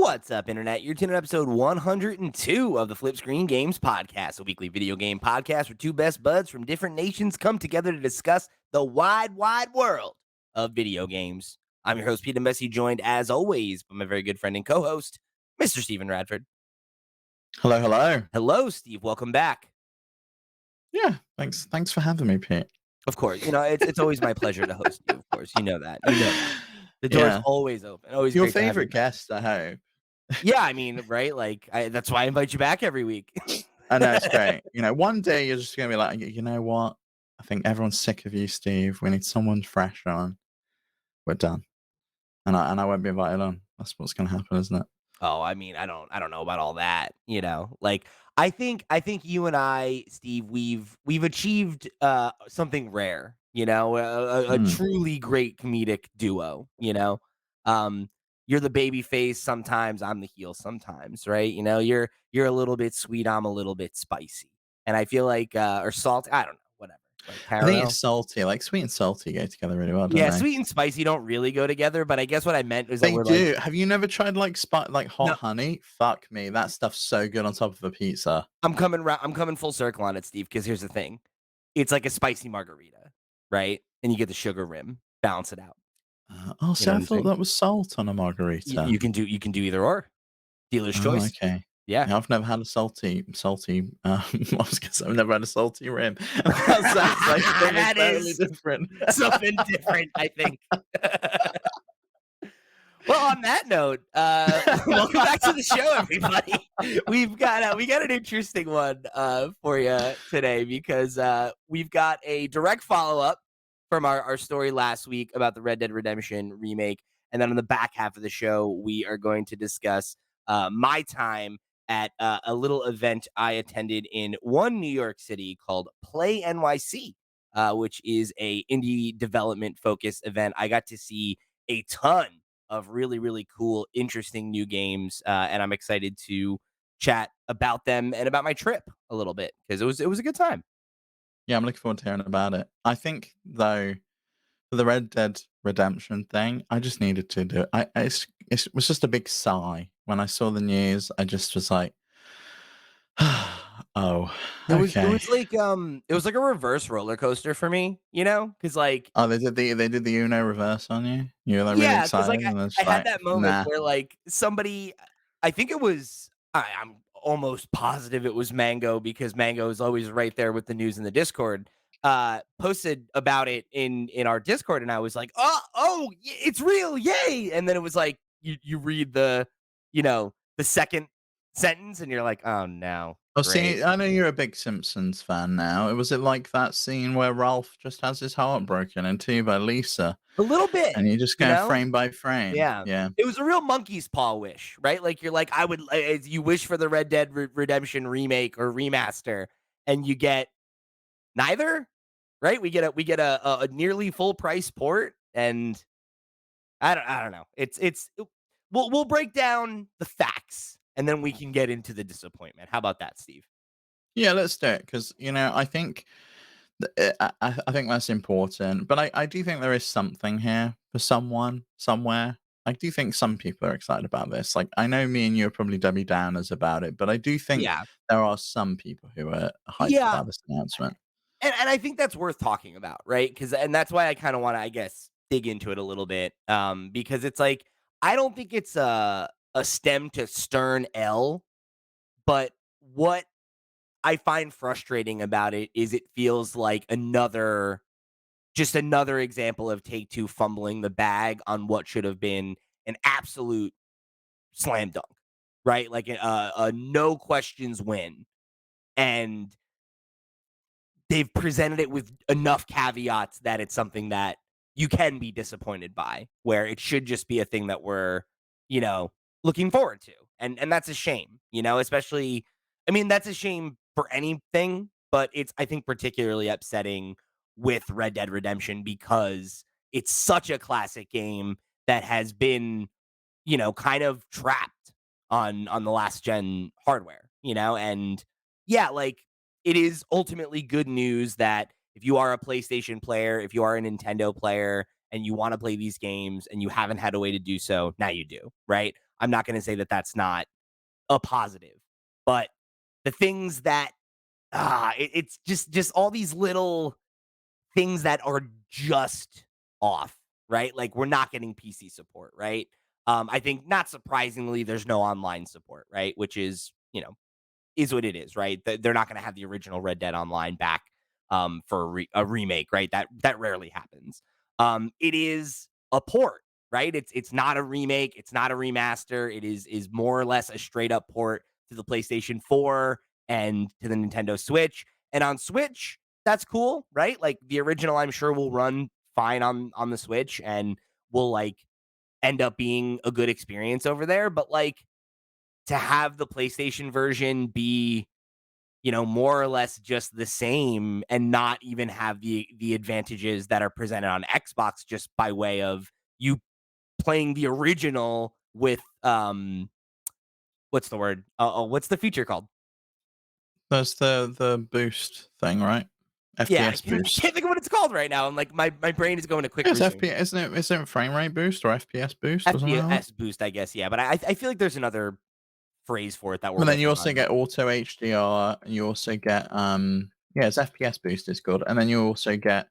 What's up, Internet? You're tuning in episode 102 of the FlipScreen Games Podcast, a weekly video game podcast where two best buds from different nations come together to discuss the wide world of video games. I'm your host, Peter Messi, joined as always by my very good friend and co-host, Mr. Stephen Radford. Hello, hello. Hello, Steve. Welcome back. Yeah, thanks for having me, Pete. Of course, it's always my pleasure to host you. Of course, you know that. The door's always open. Always your great to have favorite you back. guest, I hope. Yeah, I mean, right? That's why I invite you back every week. I know, it's great. One day you're just gonna be like, you know what? I think everyone's sick of you, Steve. We need someone fresh on. We're done, and I won't be invited on. That's what's gonna happen, isn't it? Oh, I mean, I don't know about all that, I think you and I, Steve, we've achieved something rare, a truly great comedic duo, You're the baby face sometimes, I'm the heel sometimes, right? You're a little bit sweet, I'm a little bit spicy. And I feel like or salt, I don't know, whatever. I think it's salty. Like sweet and salty go together really well, don't Yeah, they? sweet and spicy don't really go together, but I guess what I meant is They that we're do. Have you never tried like hot No. honey? Fuck me, that stuff's so good on top of a pizza. I'm coming full circle on it, Steve, because here's the thing. It's like a spicy margarita, right? And you get the sugar rim, balance it out. So I thought that was salt on a margarita. You can do either or. Dealer's choice. Okay. Yeah. I've never had a salty. I was gonna say I've never had a salty rim. That sounds like that totally is different. Something different, I think. Well, on that note, welcome back to the show, everybody. We got an interesting one for you today because we've got a direct follow-up from our story last week about the Red Dead Redemption remake. And then on the back half of the show, we are going to discuss my time at a little event I attended in New York City called PlayNYC, which is a indie development focused event. I got to see a ton of really, really cool, interesting new games, and I'm excited to chat about them and about my trip a little bit because it was a good time. Yeah, I'm looking forward to hearing about it. I think though, for the Red Dead Redemption thing, I just needed to do it. It was just a big sigh when I saw the news. I just was like, oh, okay. It was like a reverse roller coaster for me, because Oh, they did the Uno reverse on you. You were like really excited, and then I had that moment where somebody, I think it was, I'm almost positive it was Mango because Mango is always right there with the news in the Discord. Posted about it in our Discord, and I was like, oh, it's real, yay! And then it was like you read the second sentence, and you're like, oh no. Oh, see, I know you're a big Simpsons fan now. Was it like that scene where Ralph just has his heart broken into by Lisa? A little bit. And you just go frame by frame. Yeah. It was a real monkey's paw wish, right? Like you're like, you wish for the Red Dead Redemption remake or remaster, and you get neither, right? We get a nearly full price port, and I don't know. We'll break down the facts, and then we can get into the disappointment. How about that, Steve? Yeah, let's do it because I think I think that's important. But I do think there is something here for someone somewhere. I do think some people are excited about this. Like I know me and you are probably Debbie Downers about it, but I do think there are some people who are hyped about this announcement. And I think that's worth talking about, right? And that's why I kind of want to, I guess, dig into it a little bit. Because it's like I don't think it's a stem to stern L, but what I find frustrating about it is it feels like another example of Take-Two fumbling the bag on what should have been an absolute slam dunk, right? Like a no questions win. And they've presented it with enough caveats that it's something that you can be disappointed by, where it should just be a thing that we're, looking forward to. And that's a shame, especially, I mean, that's a shame for anything, but it's, I think, particularly upsetting with Red Dead Redemption because it's such a classic game that has been, kind of trapped on the last gen hardware, and yeah, like it is ultimately good news that if you are a PlayStation player, if you are a Nintendo player, and you want to play these games and you haven't had a way to do so, now you do, right? I'm not going to say that that's not a positive, but the things that it's just all these little things that are just off, right? Like we're not getting PC support, right? I think not surprisingly, there's no online support, right? Which is, is what it is, right? They're not going to have the original Red Dead Online back for a remake, right? That rarely happens. It is a port, right? It's not a remake, it's not a remaster. It is more or less a straight up port to the PlayStation 4 and to the Nintendo Switch. And on Switch, that's cool, right? Like the original, I'm sure will run fine on the Switch and will like end up being a good experience over there. But like to have the PlayStation version be, more or less just the same and not even have the advantages that are presented on Xbox just by way of you playing the original with what's the word? What's the feature called? There's the boost thing, right? Yeah, FPS I boost. can't think of what it's called right now. I'm like my brain is going to quick Yeah, it's resume. FPS, isn't it? Isn't it frame rate boost or FPS boost or something like that? FPS boost, I guess. Yeah, but I feel like there's another phrase for it that we're But then you riffing also on. get auto HDR, and you also get yeah, it's FPS boost is good, and then you also get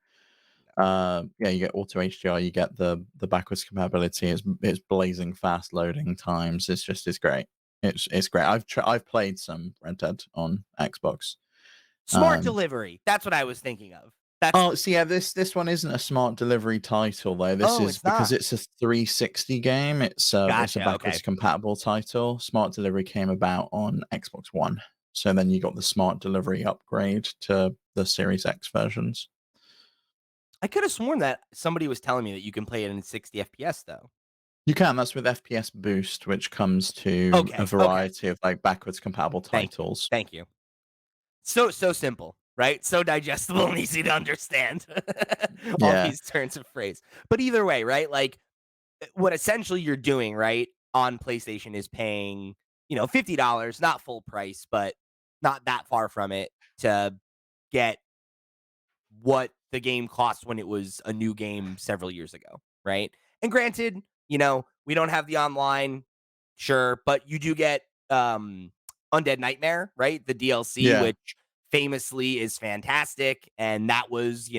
yeah, you get auto HDR, you get the backwards compatibility. It's blazing fast loading times. It's great. It's great. I've played some Red Dead on Xbox. Smart Um, delivery. That's what I was thinking of. That's oh, so yeah, this one isn't a smart delivery title though. This oh, is it's because not. it's a 360 game. It's a Gotcha. backwards Okay. compatible title. Smart delivery came about on Xbox One, so then you got the smart delivery upgrade to the Series X versions. I could have sworn that somebody was telling me that you can play it in 60 FPS though. You can. That's with FPS Boost, which comes to a Okay. Okay. variety of like backwards compatible Thank you. titles. Thank you. So simple, right? So digestible and easy to understand. All Yeah, these turns of phrase. But either way, right? Like what essentially you're doing, right, on PlayStation is paying, $50, not full price, but not that far from it to get what the game cost when it was a new game several years ago, right? And granted, we don't have the online, sure, but you do get Undead Nightmare, right? The DLC, yeah. which famously is fantastic, and that was,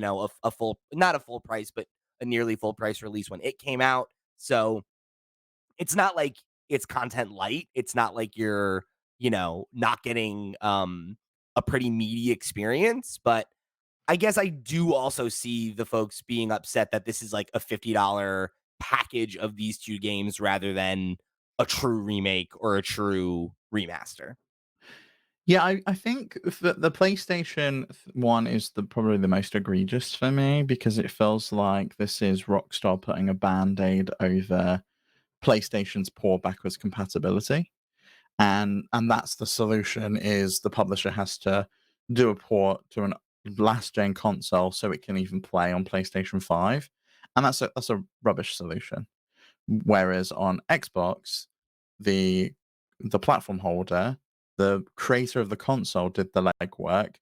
a full, not a full price, but a nearly full price release when it came out. So it's not like it's content light. It's not like you're, not getting a pretty meaty experience, but I guess I do also see the folks being upset that this is like a $50 package of these two games rather than a true remake or a true remaster. Yeah, I think the PlayStation one is probably the most egregious for me because it feels like this is Rockstar putting a band-aid over PlayStation's poor backwards compatibility. And that's the solution is the publisher has to do a port to an last gen console so it can even play on PlayStation 5. And that's a rubbish solution. Whereas on Xbox, the the platform holder, the creator of the console did the legwork.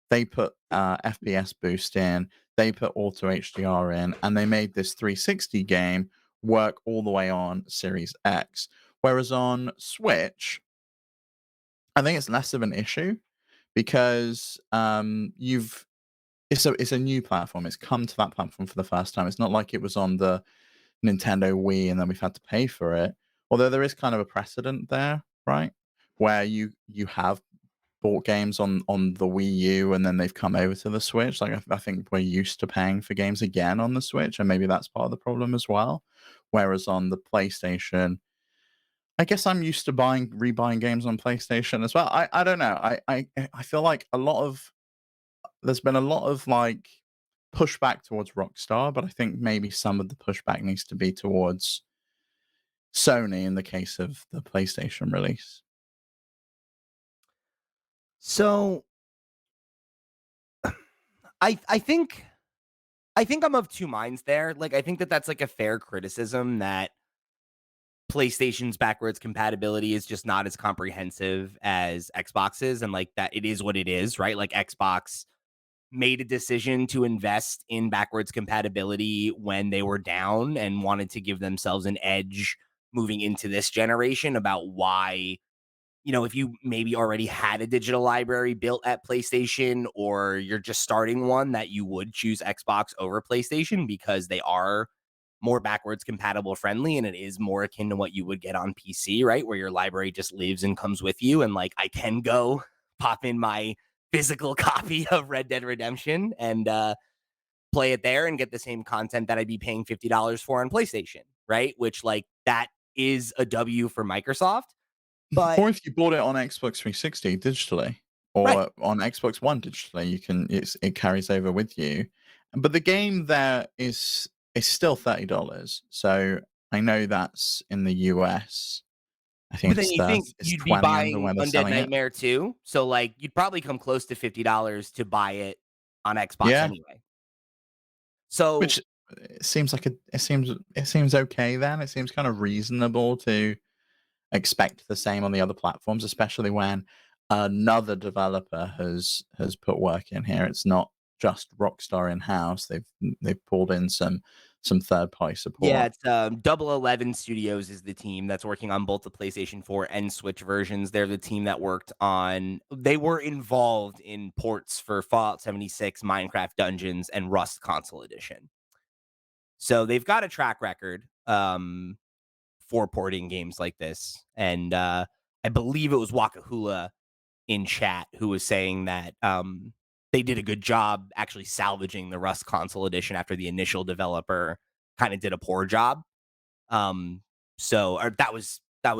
They put FPS boost in, they put auto HDR in, and they made this 360 game work all the way on Series X. Whereas on Switch, I think it's less of an issue because you've it's a new platform. It's come to that platform for the first time. It's not like it was on the Nintendo Wii and then we've had to pay for it. Although there is kind of a precedent there, right? Where you have bought games on the Wii U and then they've come over to the Switch. Like I think we're used to paying for games again on the Switch, and maybe that's part of the problem as well. Whereas on the PlayStation, I guess I'm used to rebuying games on PlayStation as well. I don't know. I feel like there's been a lot of like pushback towards Rockstar, but I think maybe some of the pushback needs to be towards Sony in the case of the PlayStation release. So I think I'm of two minds there. Like I think that that's like a fair criticism that PlayStation's backwards compatibility is just not as comprehensive as Xbox's and like that it is what it is, right? Like Xbox made a decision to invest in backwards compatibility when they were down and wanted to give themselves an edge moving into this generation about why, if you maybe already had a digital library built at PlayStation or you're just starting one, that you would choose Xbox over PlayStation because they are more backwards compatible friendly and it is more akin to what you would get on PC, right? Where your library just lives and comes with you. And like I can go pop in my physical copy of Red Dead Redemption and play it there and get the same content that I'd be paying $50 for on PlayStation, right? Which like that is a W for Microsoft. But Or if you bought it on Xbox 360 digitally right. or on Xbox One digitally, it carries over with you. But the game there is still $30. So I know that's in the US. I think But then you think it's you'd be 20 under buying where they're Undead selling it. Nightmare too? So, like, you'd probably come close to $50 to buy it on Xbox Yeah, anyway. So, which it seems okay then. It seems kind of reasonable to expect the same on the other platforms, especially when another developer has put work in here. It's not just Rockstar in house. They've pulled in some third party yeah, support. it's, Double 11 Studios is the team that's working on both the PlayStation 4 and Switch versions. They're the team that they were involved in ports for Fallout 76, Minecraft Dungeons, and Rust Console Edition. So, they've got a track record, for porting games like this, and, I believe it was Wakahula in chat who was saying that they did a good job actually salvaging the Rust console edition after the initial developer kind of did a poor job. Um, or that was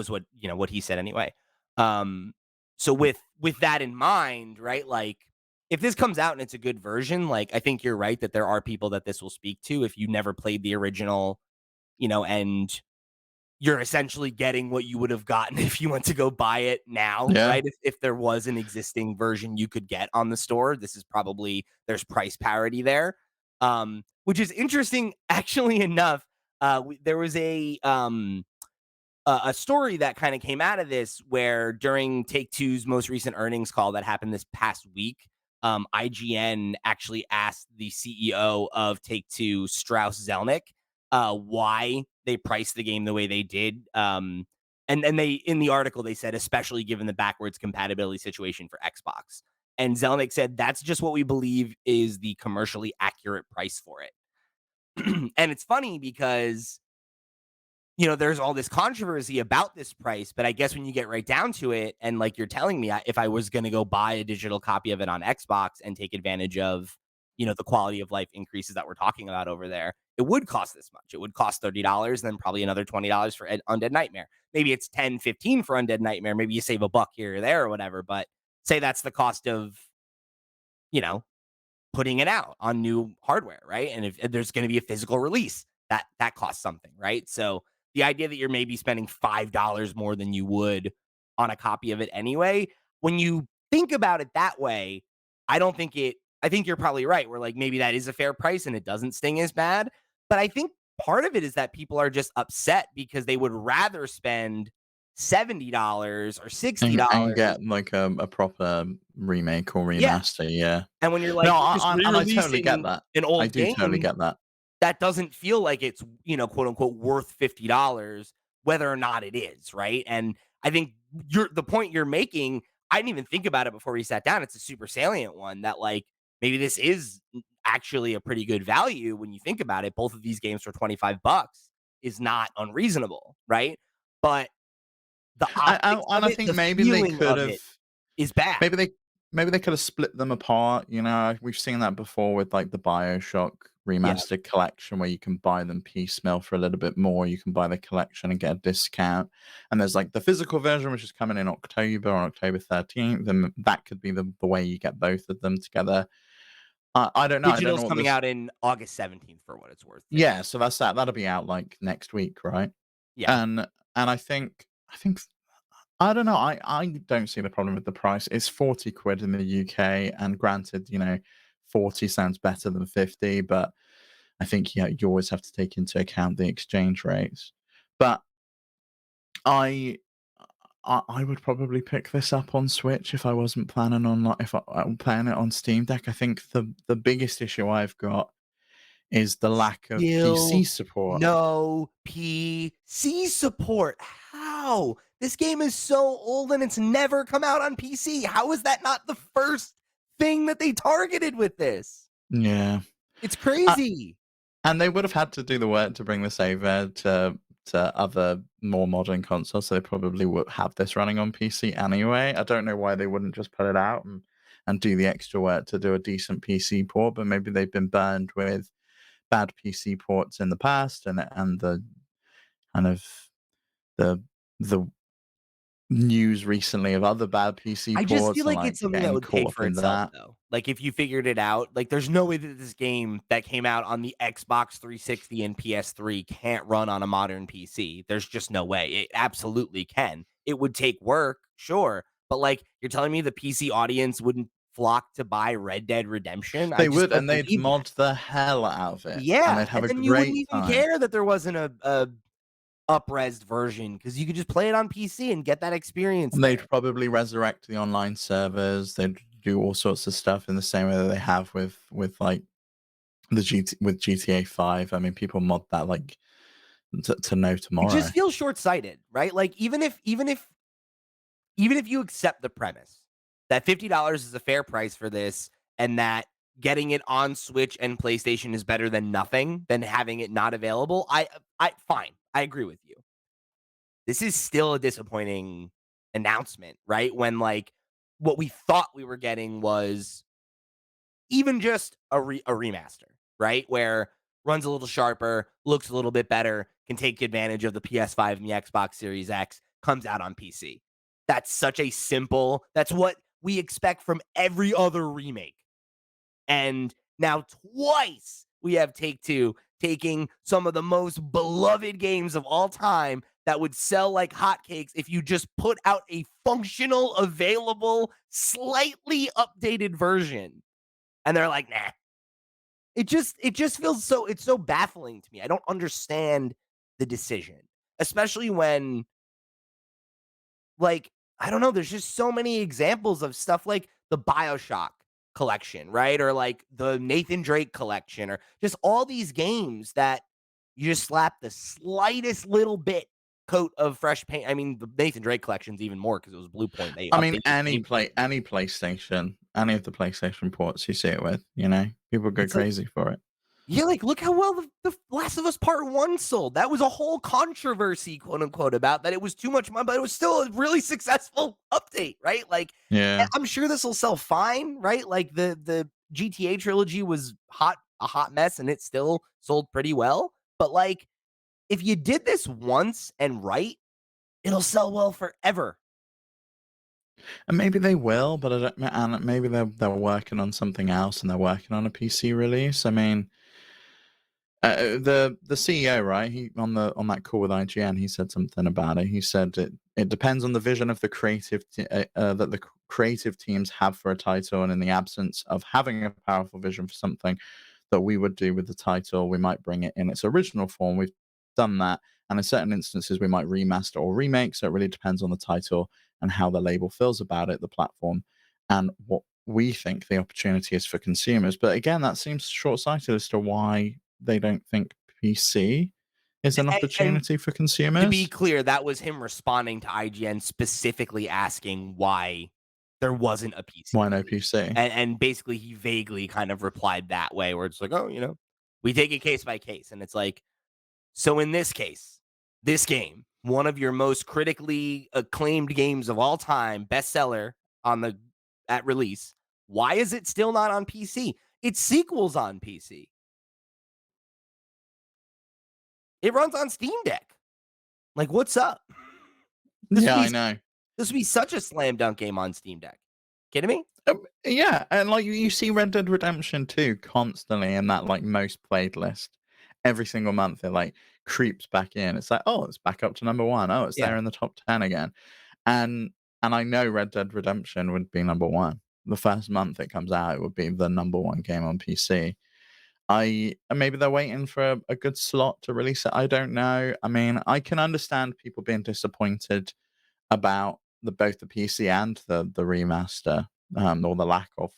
what he said anyway. Um, so with that in mind, right? Like if this comes out and it's a good version, like I think you're right that there are people that this will speak to if you never played the original, and you're essentially getting what you would have gotten if you went to go buy it now, Yeah. right? If there was an existing version you could get on the store, this is probably there's price parity there, which is interesting. Actually, enough, there was a story that kind of came out of this where during Take Two's most recent earnings call that happened this past week, IGN actually asked the CEO of Take Two, Strauss Zelnick, why they priced the game the way they did. And they in the article they said, especially given the backwards compatibility situation for Xbox. And Zelnick said that's just what we believe is the commercially accurate price for it. And it's funny because there's all this controversy about this price, but I guess when you get right down to it, and like you're telling me, if I was going to go buy a digital copy of it on Xbox and take advantage of, the quality of life increases that we're talking about over there, it would cost this much. It would cost $30, then probably another $20 for Undead Nightmare. Maybe it's 10, 15 for Undead Nightmare. Maybe you save a buck here or there or whatever, but say that's the cost of, you know, putting it out on new hardware, right? And if there's going to be a physical release, that costs something, right? So the idea that you're maybe spending $5 more than you would on a copy of it anyway, when you think about it that way, I think you're probably right. Where like maybe that is a fair price and it doesn't sting as bad. But I think part of it is that people are just upset because they would rather spend $70 or And $60. get like a proper remake or Yeah. remaster, yeah. And when you're No, like, you're just and I totally get re-releasing that. an I old do totally game, get that. that doesn't feel like it's, quote unquote, worth $50, whether or not it is, right? And I think the point you're making, I didn't even think about it before we sat down. It's a super salient one that like maybe this is actually a pretty good value when you think about it. Both of these games for $25 is not unreasonable, right? But the optics And of I it, think the feeling of it is bad. maybe they maybe they could have split them apart, you know? We've seen that before with, like, the BioShock Yeah. remastered collection where you can buy them piecemeal for a little bit more, you can buy the collection and get a discount, and there's, like, the physical version, which is coming in October, on October 13th, and that could be the way you get both of them together. I don't know Digital's what coming this. out in August 17th for what it's worth too. Yeah, so that's that. That'll be out, like, next week, right? Yeah. And I think I don't know. I don't see the problem with the price. It's 40 quid in the UK, and granted, 40 sounds better than 50, but I think you always have to take into account the exchange rates. But I I would probably pick this up on Switch if I wasn't planning on, like, if I'm playing it on Steam Deck. I think the biggest issue I've got is the lack of PC Still support. no PC support. How? This game is so old and it's never come out on PC. How is that not the first thing that they targeted with this? Yeah. It's Uh, crazy. and they would have had to do the work to bring this over to other more modern consoles, so they probably would have this running on PC anyway. I don't know why they wouldn't just put it out and do the extra work to do a decent PC port, but maybe they've been burned with bad PC ports in the past and the kind of the the news recently of other bad PC I just feel ports and, like like, it's something that getting would pay caught up for in itself, that. though. Like, if you figured it out, like, there's no way that this game that came out on the Xbox 360 and PS3 can't run on a modern PC. There's just no way. It absolutely can. It would take work, sure, but, like, you're telling me the PC audience wouldn't flock to buy Red Dead Redemption? I They just would, don't and they'd believe that. mod the hell out of it, and Yeah, they'd have and a then you wouldn't great even time. care that there wasn't a up-resed version because you could just play it on PC and get that experience And they'd there. probably resurrect the online servers, they'd do all sorts of stuff in the same way that they have with, like, with GTA 5. I mean, people mod that, like, to no It tomorrow. just feels short-sighted, right? Like, even if you accept the premise that $50 is a fair price for this and that getting it on Switch and PlayStation is better than nothing, than having it not available, I fine. I agree with you. This is still a disappointing announcement, right? When, like, what we thought we were getting was even just a remaster, right? Where runs a little sharper, looks a little bit better, can take advantage of the PS5 and the Xbox Series X, comes out on PC. That's such a simple, that's what we expect from every other remake. And now twice we have Take Two taking some of the most beloved games of all time that would sell like hotcakes if you just put out a functional, available, slightly updated version. And they're like, nah. It just feels so, it's so baffling to me. I don't understand the decision. Especially when, like, I don't know, there's just so many examples of stuff like the BioShock collection, right? Or like the Nathan Drake collection, or just all these games that you just slap the slightest little bit coat of fresh paint. I mean, the Nathan Drake collection's even more because it was Blue Point. They I mean, updated the gameplay. any PlayStation, any of the PlayStation ports you see it with, you know, people go It's like, crazy for it. yeah, like, look how well the Last of Us Part 1 sold. That was a whole controversy, quote unquote, about that it was too much money, but it was still a really successful update, right? Like, and Yeah. I'm sure this will sell fine, right? Like the GTA trilogy was a hot mess, and it still sold pretty well. But like, if you did this once and right, it'll sell well forever. And maybe they will, but I don't, and maybe they're working on something else and they're working on a PC release. I mean, the CEO, right? He on that call with IGN, he said something about it. He said it depends on the vision of the that the creative teams have for a title, and in the absence of having a powerful vision for something that we would do with the title, we might bring it in its original form. We've done that, and in certain instances, we might remaster or remake. So it really depends on the title and how the label feels about it, the platform, and what we think the opportunity is for consumers. But again, that seems short-sighted as to why they don't think PC is an And opportunity for to be consumers. clear, that was him responding to IGN specifically asking why there wasn't a PC Why no release. PC? And basically he vaguely kind of replied that way where it's like, "Oh, we take it case by case." And it's like, so in this case, this game, one of your most critically acclaimed games of all time, bestseller on the at release, why is it still not on PC? Its sequel's on PC. It runs on Steam Deck. Like, what's up? This would Yeah, be I know. This would be such a slam dunk game on Steam Deck. Kidding me? Yeah, and like you see Red Dead Redemption 2 constantly in that like most played list. Every single month it like creeps back in. It's like, oh, it's back up to number one. Oh, it's Yeah. there in the top 10 again. And I know Red Dead Redemption would be number one. The first month it comes out, it would be the number one game on PC. I maybe they're waiting for a good slot to release it. I don't know. I mean, I can understand people being disappointed about both the PC and the remaster, or the lack of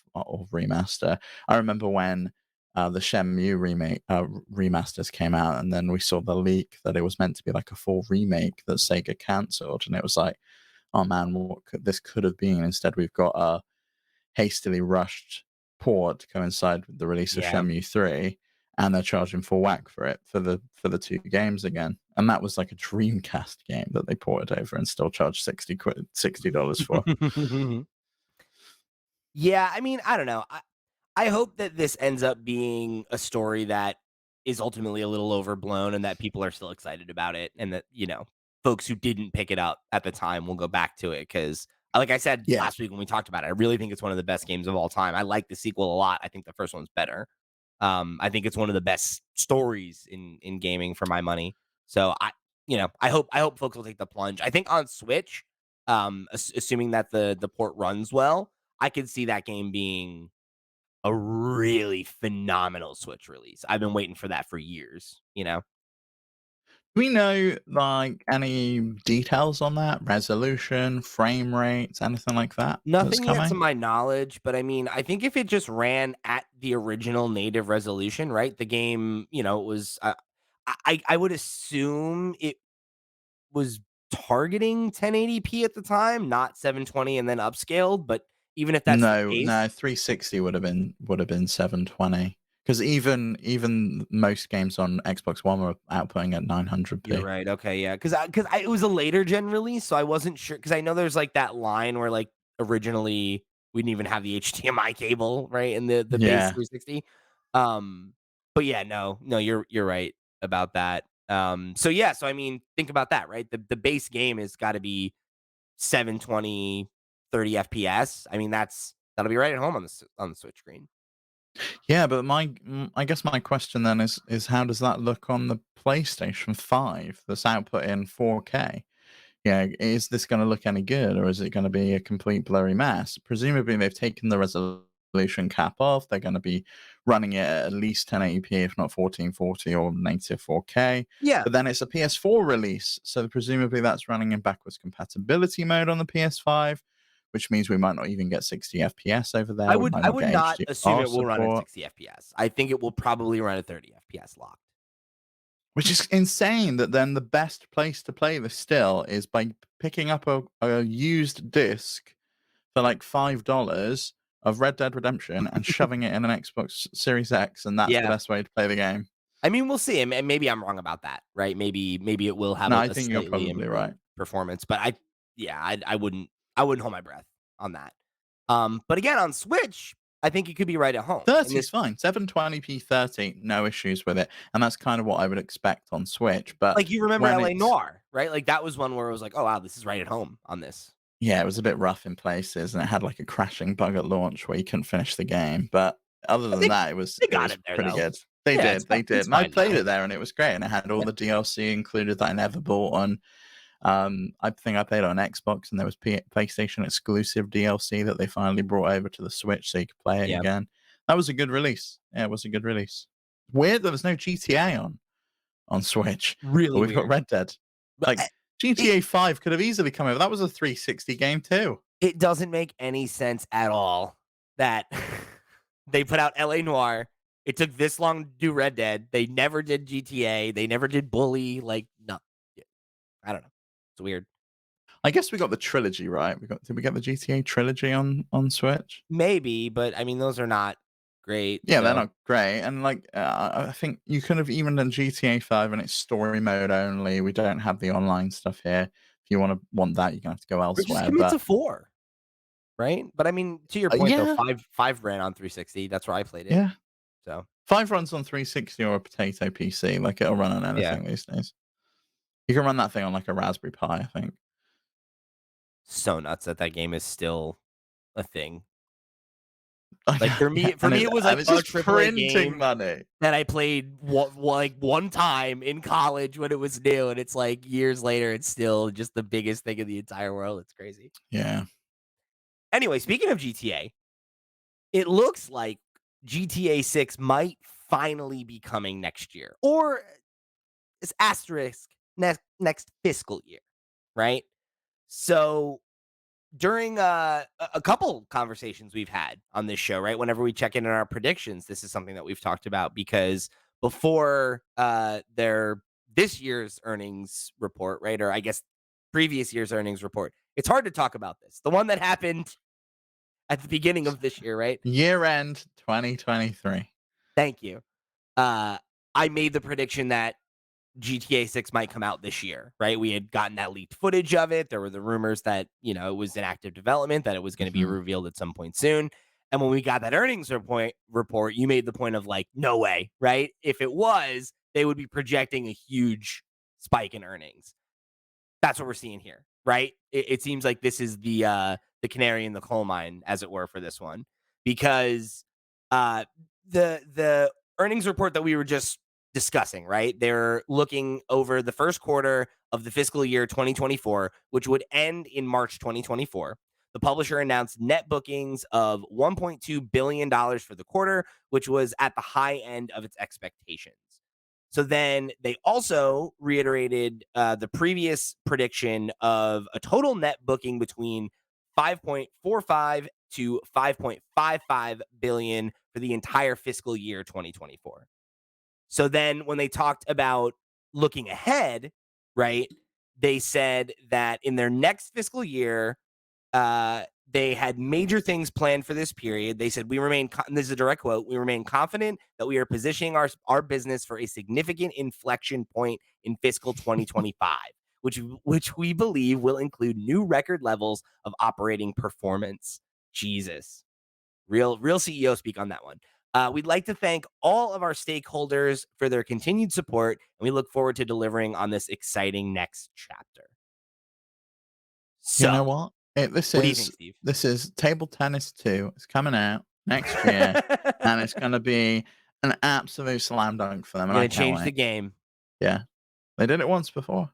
remaster. I remember when the Shenmue remasters came out, and then we saw the leak that it was meant to be like a full remake that Sega cancelled, and it was like, oh man, this could have been. Instead, we've got a hastily rushed port to coincide with the release of Yeah. Shenmue 3, and they're charging full whack for it for the two games again. And that was like a Dreamcast game that they ported over and still charged 60 dollars for. Yeah, I mean, I don't know. I hope that this ends up being a story that is ultimately a little overblown and that people are still excited about it and that, folks who didn't pick it up at the time will go back to it cuz like I said Yeah. last week when we talked about it, I really think it's one of the best games of all time. I like the sequel a lot. I think the first one's better. I think it's one of the best stories in gaming for my money. So I hope folks will take the plunge. I think on Switch, assuming that the port runs well, I could see that game being a really phenomenal Switch release. I've been waiting for that for years. Do we know like any details on that? Resolution, frame rates, anything like that that's Nothing yet to coming? my knowledge, but I mean, I think if it just ran at the original native resolution, right? The game, was I would assume it was targeting 1080p at the time, not 720 and then upscaled, but even if that's the No, case. no, 360 would have been 720 because even most games on Xbox One were outputting at You're 900p. right, okay, yeah, because it was a later gen release, so I wasn't sure because I know there's, like, that line where, like, originally, we didn't even have the HDMI cable, right, in the base Yeah. 360. Um, but yeah, no, you're right about that. So yeah, so I mean, think about that, right? The base game has gotta be 720, 30 FPS. I mean, that'll be right at home on the Switch screen. Yeah, but I guess my question then is how does that look on the PlayStation 5 that's output in 4K? Yeah, is this gonna look any good, or is it gonna be a complete blurry mess? Presumably, they've taken the resolution cap off. They're gonna be running it at least 1080p, if not 1440 or native 4K. Yeah. But then it's a PS4 release, so presumably that's running in backwards compatibility mode on the PS5, which means we might not even get 60 FPS over I there. We would might I not would get not assume HDR it will run at support. 60 FPS. I think it will probably run at 30 FPS locked. Which is insane that then the best place to play this still is by picking up a used disc for like $5 of Red Dead Redemption and shoving it in an Xbox Series X, and that's the Yeah. best way to play the game. I mean, we'll see, and maybe I'm wrong about that, right? Maybe it will have No, a I a think you're slightly probably improved right. performance, but yeah, I wouldn't hold my breath on that. But again, on Switch, I think it could be right at home, and 30 is this fine. 720p 30, no issues with it. And that's kind of what I would expect on Switch. But like, you remember when LA it's Noire, right? Like, that was one where it was like, "Oh, wow, this is right at home on this." yeah, it was a bit rough in places and it had like a crashing bug at launch where you couldn't finish the game. But other I than think that, they it got was it there, pretty though. good. Yeah, They it's did. And I fine played now. it there and it was great. And it had all Yeah. the DLC included that I never bought on. I think I played it on Xbox and there was PlayStation exclusive DLC that they finally brought over to the Switch so you could play it Yeah. again. That was a good release. Yeah, it was a good release. Weird that there's no GTA on Switch, but Really we've got weird. Red Dead. But, Like it GTA 5 could have easily come over. That was a 360 game too. it doesn't make any sense at all that they put out LA Noire. It took this long to do Red Dead. They never did GTA. They never did Bully. Like, no, yeah, I don't know. It's weird. I guess we got the trilogy, right? Did we get the GTA trilogy on Switch? Maybe, but I mean, those are not great. Yeah, they're So not great, and like I think you could have even done GTA 5 and it's story mode only. We don't have the online stuff here. If you want that, you're gonna have to go or just elsewhere. commit to But 4, right? But I mean, to your point though, yeah, five ran on 360. That's where I played it. yeah, So 5 runs on 360 or a potato PC. Like it'll run on yeah, anything these days. You can run that thing on like a Raspberry Pi, I think. so nuts that that game is still a thing. I Like know, yeah, for me, it was and like it's a just triple A printing game money. that I played like one time in college when it was new, and it's like years later, it's still just the biggest thing in the entire world. It's crazy. Yeah. Anyway, speaking of GTA, it looks like GTA 6 might finally be coming next year, or it's asterisk next fiscal year, right? So during a couple conversations we've had on this show, right? Whenever we check in on our predictions, this is something that we've talked about because before their this year's earnings report, right? Or I guess previous year's earnings report. It's hard to talk about this. The one that happened at the beginning of this year, right? Year end 2023. Thank you. Uh I made the prediction that GTA 6 might come out this year, right? We had gotten that leaked footage of it. There were the rumors that, it was in active development, that it was going to be Mhm. revealed at some point soon. And when we got that report, you made the point of like, no way, right? If it was, they would be projecting a huge spike in earnings. That's what we're seeing here, right? It seems like this is the canary in the coal mine, as it were, for this one, because uh, the earnings report that we were just discussing, right? They're looking over the first quarter of the fiscal year 2024, which would end in March 2024. The publisher announced net bookings of $1.2 billion for the quarter, which was at the high end of its expectations. So then they also reiterated the previous prediction of a total net booking between 5.45 to 5.55 billion for the entire fiscal year 2024. So then when they talked about looking ahead, right, they said that in their next fiscal year, they had major things planned for this period. They said, this is a direct quote, we remain confident that we are positioning our business for a significant inflection point in fiscal 2025, which we believe will include new record levels of operating performance. Jesus. Real CEO speak on that one. We'd like to thank all of our stakeholders for their continued support, and we look forward to delivering on this exciting next chapter. You know So, what? what do you think, Steve? This is Table Tennis 2. It's coming out next year, and it's gonna be an absolute slam dunk for them, and I Gonna can't change the wait. game. Yeah. They did it once before.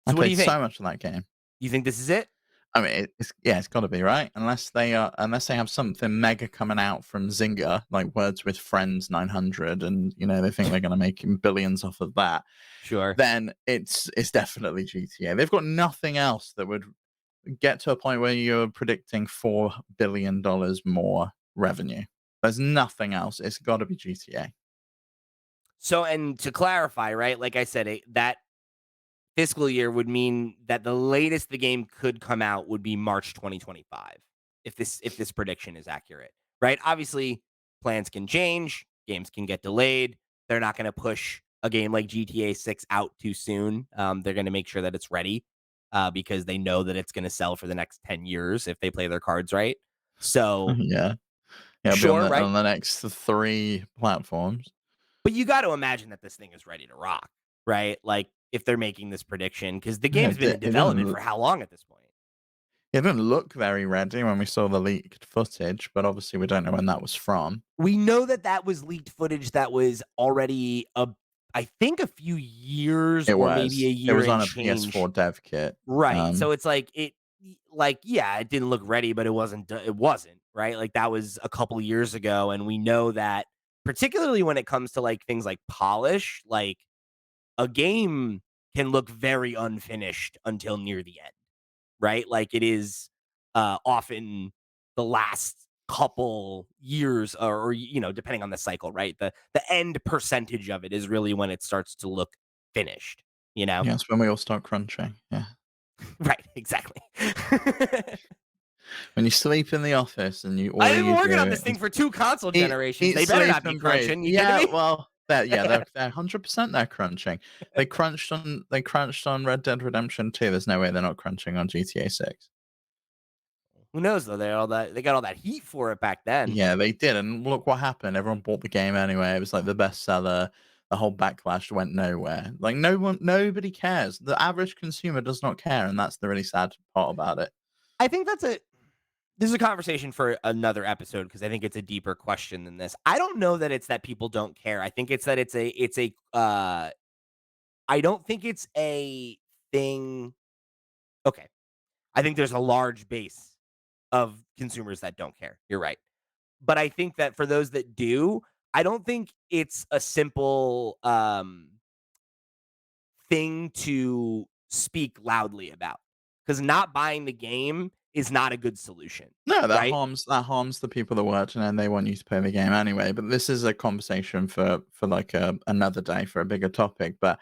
I So what do played you so think? much of that game. You think this is it? I mean, it's yeah, it's gotta be, right? Unless they have something mega coming out from Zynga, like Words with Friends 900, and, they think they're gonna make billions off of that, Sure. then it's definitely GTA. They've got nothing else that would get to a point where you're predicting $4 billion more revenue. There's nothing else. It's gotta be GTA. So, and to clarify, right? Like I said, that fiscal year would mean that the latest the game could come out would be March 2025 if this prediction is accurate. Right? Obviously, plans can change, games can get delayed. They're not going to push a game like GTA 6 out too soon. They're going to make sure that it's ready because they know that it's going to sell for the next 10 years if they play their cards right. So, Yeah. Yeah, it'll be sure, right? on the next 3 platforms. But you got to imagine that this thing is ready to rock, right? Like if they're making this prediction, because the Yeah, game's been in it didn't development for how long at this point? it didn't look very ready when we saw the leaked footage, but obviously we don't know when that was from. We know that that was leaked footage that was already I think a few years It or maybe a was. It year was on and a PS4 change. dev kit. Right. So it's like yeah, it didn't look ready, but it wasn't, right? Like that was a couple years ago and we know that particularly when it comes to like things like polish, like a game can look very unfinished until near the end, right? Like it is often the last couple years or depending on the cycle, right? The end percentage of it is really when it starts to look finished, you know? Yeah, it's when we all start crunching. Yeah. Right, exactly. When you sleep in the office and you all I've been you working on do this thing is for 2 console generations. eat, They better sleep, not be and breathe. crunching. You kidding Yeah, me? well, they're 100% they're crunching. They crunched on Red Dead Redemption 2. There's no way they're not crunching on GTA 6. Who knows though? They got all that heat for it back then. Yeah, they did, and look what happened. Everyone bought the game anyway. It was like the bestseller. The whole backlash went nowhere. Like nobody cares. The average consumer does not care, and that's the really sad part about it. I think this is a conversation for another episode because I think it's a deeper question than this. I don't know that it's that people don't care. I think it's that I don't think it's a thing. Okay. I think there's a large base of consumers that don't care. You're right. But I think that for those that do, I don't think it's a simple thing to speak loudly about. Cuz not buying the game is not a good solution, No, right? that harms the people that watch, and then they want you to play the game anyway. But this is a conversation for like another day for a bigger topic. But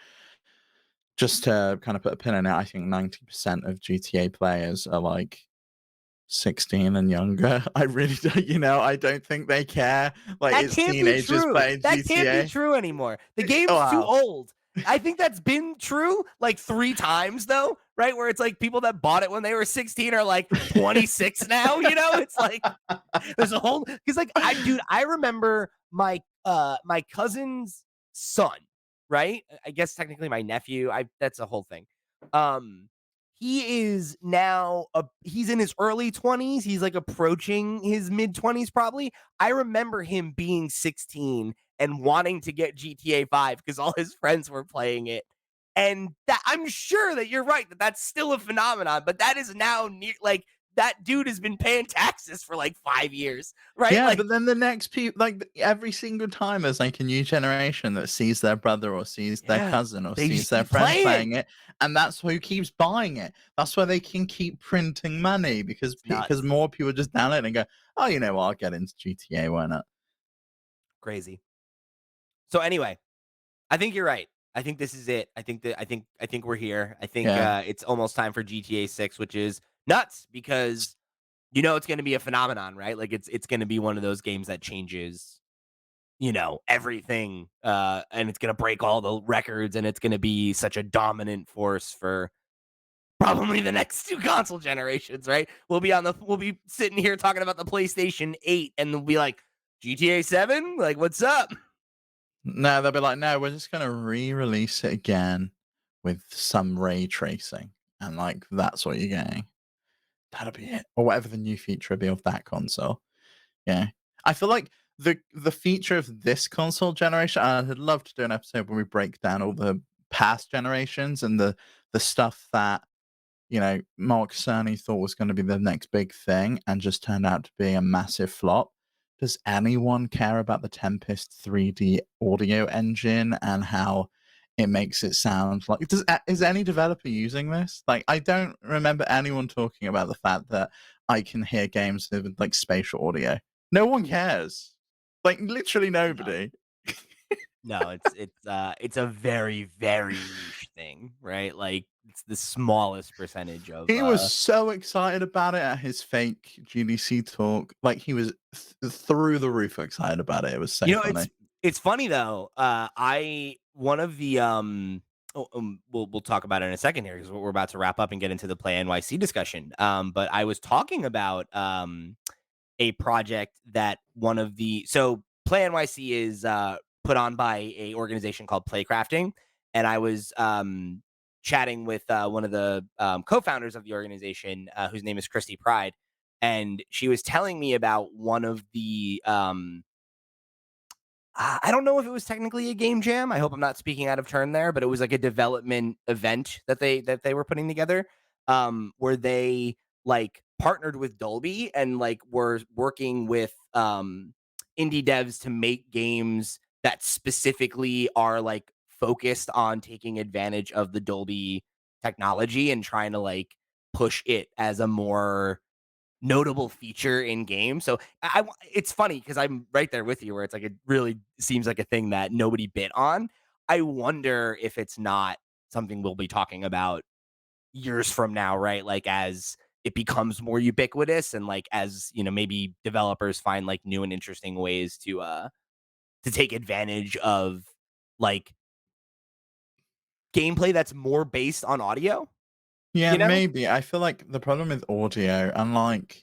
just to kind of put a pin in it, I think 90% of GTA players are like 16 and younger. I really don't, I don't think they care. Like That it's can't be teenagers true. playing That can't be GTA. true anymore. The game's too Wow. old. I think that's been true like 3 times though, right? Where it's like people that bought it when they were 16 are like 26 now, you know? It's like there's a whole because like I remember my cousin's son, right? I guess technically my nephew. I That's a whole thing. Um he is now he's in his early 20s. He's like approaching his mid 20s probably. I remember him being 16 and wanting to get GTA 5 because all his friends were playing it. And that I'm sure that you're right that that's still a phenomenon, but that is now near like that dude has been paying taxes for like 5 years, right? Yeah, Like, but then the next people, like every single time, there's like a new generation that sees their brother or sees their yeah, cousin or they sees just their keep friend playing. playing it, and that's who keeps buying it. That's why they can keep printing money because It's because nuts. more people just download it and go, oh, you know what, I'll get into GTA. Why not? Crazy. So anyway, I think you're right. I think this is it. I think we're here. I think Yeah. it's almost time for GTA 6, which is nuts because you know it's going to be a phenomenon, right? Like it's going to be one of those games that changes, you know, everything and it's going to break all the records and it's going to be such a dominant force for probably the next 2 console generations, right? We'll be sitting here talking about the PlayStation 8 and they'll be like, "GTA 7? Like, what's up?" No, they'll be like, no, we're just gonna re-release it again with some ray tracing, and like that's what you're getting. That'll be it, or whatever the new feature will be of that console. Yeah. I feel like the feature of this console generation, I'd love to do an episode where we break down all the past generations and the stuff that, Mark Cerny thought was gonna be the next big thing and just turned out to be a massive flop. Does anyone care about the Tempest 3D audio engine and how it makes it sound like is any developer using this? Like, I don't remember anyone talking about the fact that I can hear games with, like, spatial audio. No one cares. Like, literally No. nobody. No, it's a very, very niche thing, right? Like, it's the smallest percentage of, He was so excited about it at his fake GDC talk. Like, he was through the roof excited about it. It was you so know, funny. it's funny though, I one of the, we'll talk about it in a second here because we're about to wrap up and get into the Play NYC discussion, but I was talking about, a project that one of the so Play NYC is put on by a organization called Playcrafting, and I was chatting with one of the co-founders of the organization, whose name is Christy Pride, and she was telling me about one of the I don't know if it was technically a game jam. I hope I'm not speaking out of turn there, but it was like a development event that they were putting together, where they like partnered with Dolby and like were working with indie devs to make games that specifically are like focused on taking advantage of the Dolby technology and trying to like push it as a more notable feature in games. So it's funny because I'm right there with you where it's like it really seems like a thing that nobody bit on. I wonder if it's not something we'll be talking about years from now, right? Like as it becomes more ubiquitous and like as, you know, maybe developers find like new and interesting ways to take advantage of like gameplay that's more based on audio, Yeah, you know? maybe. I feel like the problem with audio, unlike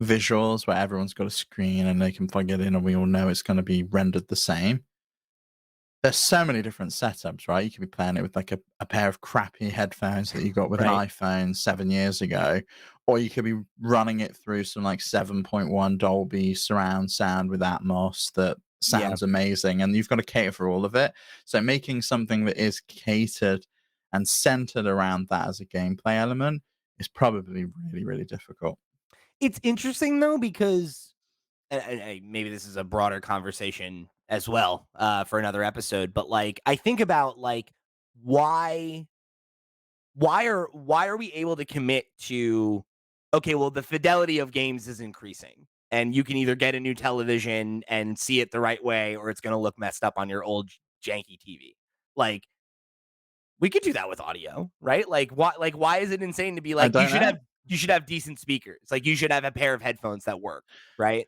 visuals where everyone's got a screen and they can plug it in and we all know it's going to be rendered the same. There's so many different setups, right? You could be playing it with like a pair of crappy headphones that you got with an Right. iPhone 7 years ago, or you could be running it through some like 7.1 Dolby surround sound with Atmos that Yeah. sounds amazing, and you've got to cater for all of it. So making something that is catered and centered around that as a gameplay element is probably really, really difficult. It's interesting though because maybe this is a broader conversation as well for another episode, but like I think about like why why are we able to commit to okay, well, the fidelity of games is increasing, and you can either get a new television and see it the right way, or it's gonna look messed up on your old janky TV. Like, we could do that with audio, right? Why is it insane to be I like, don't know. you should have decent speakers, like, you should have a pair of headphones that work, right?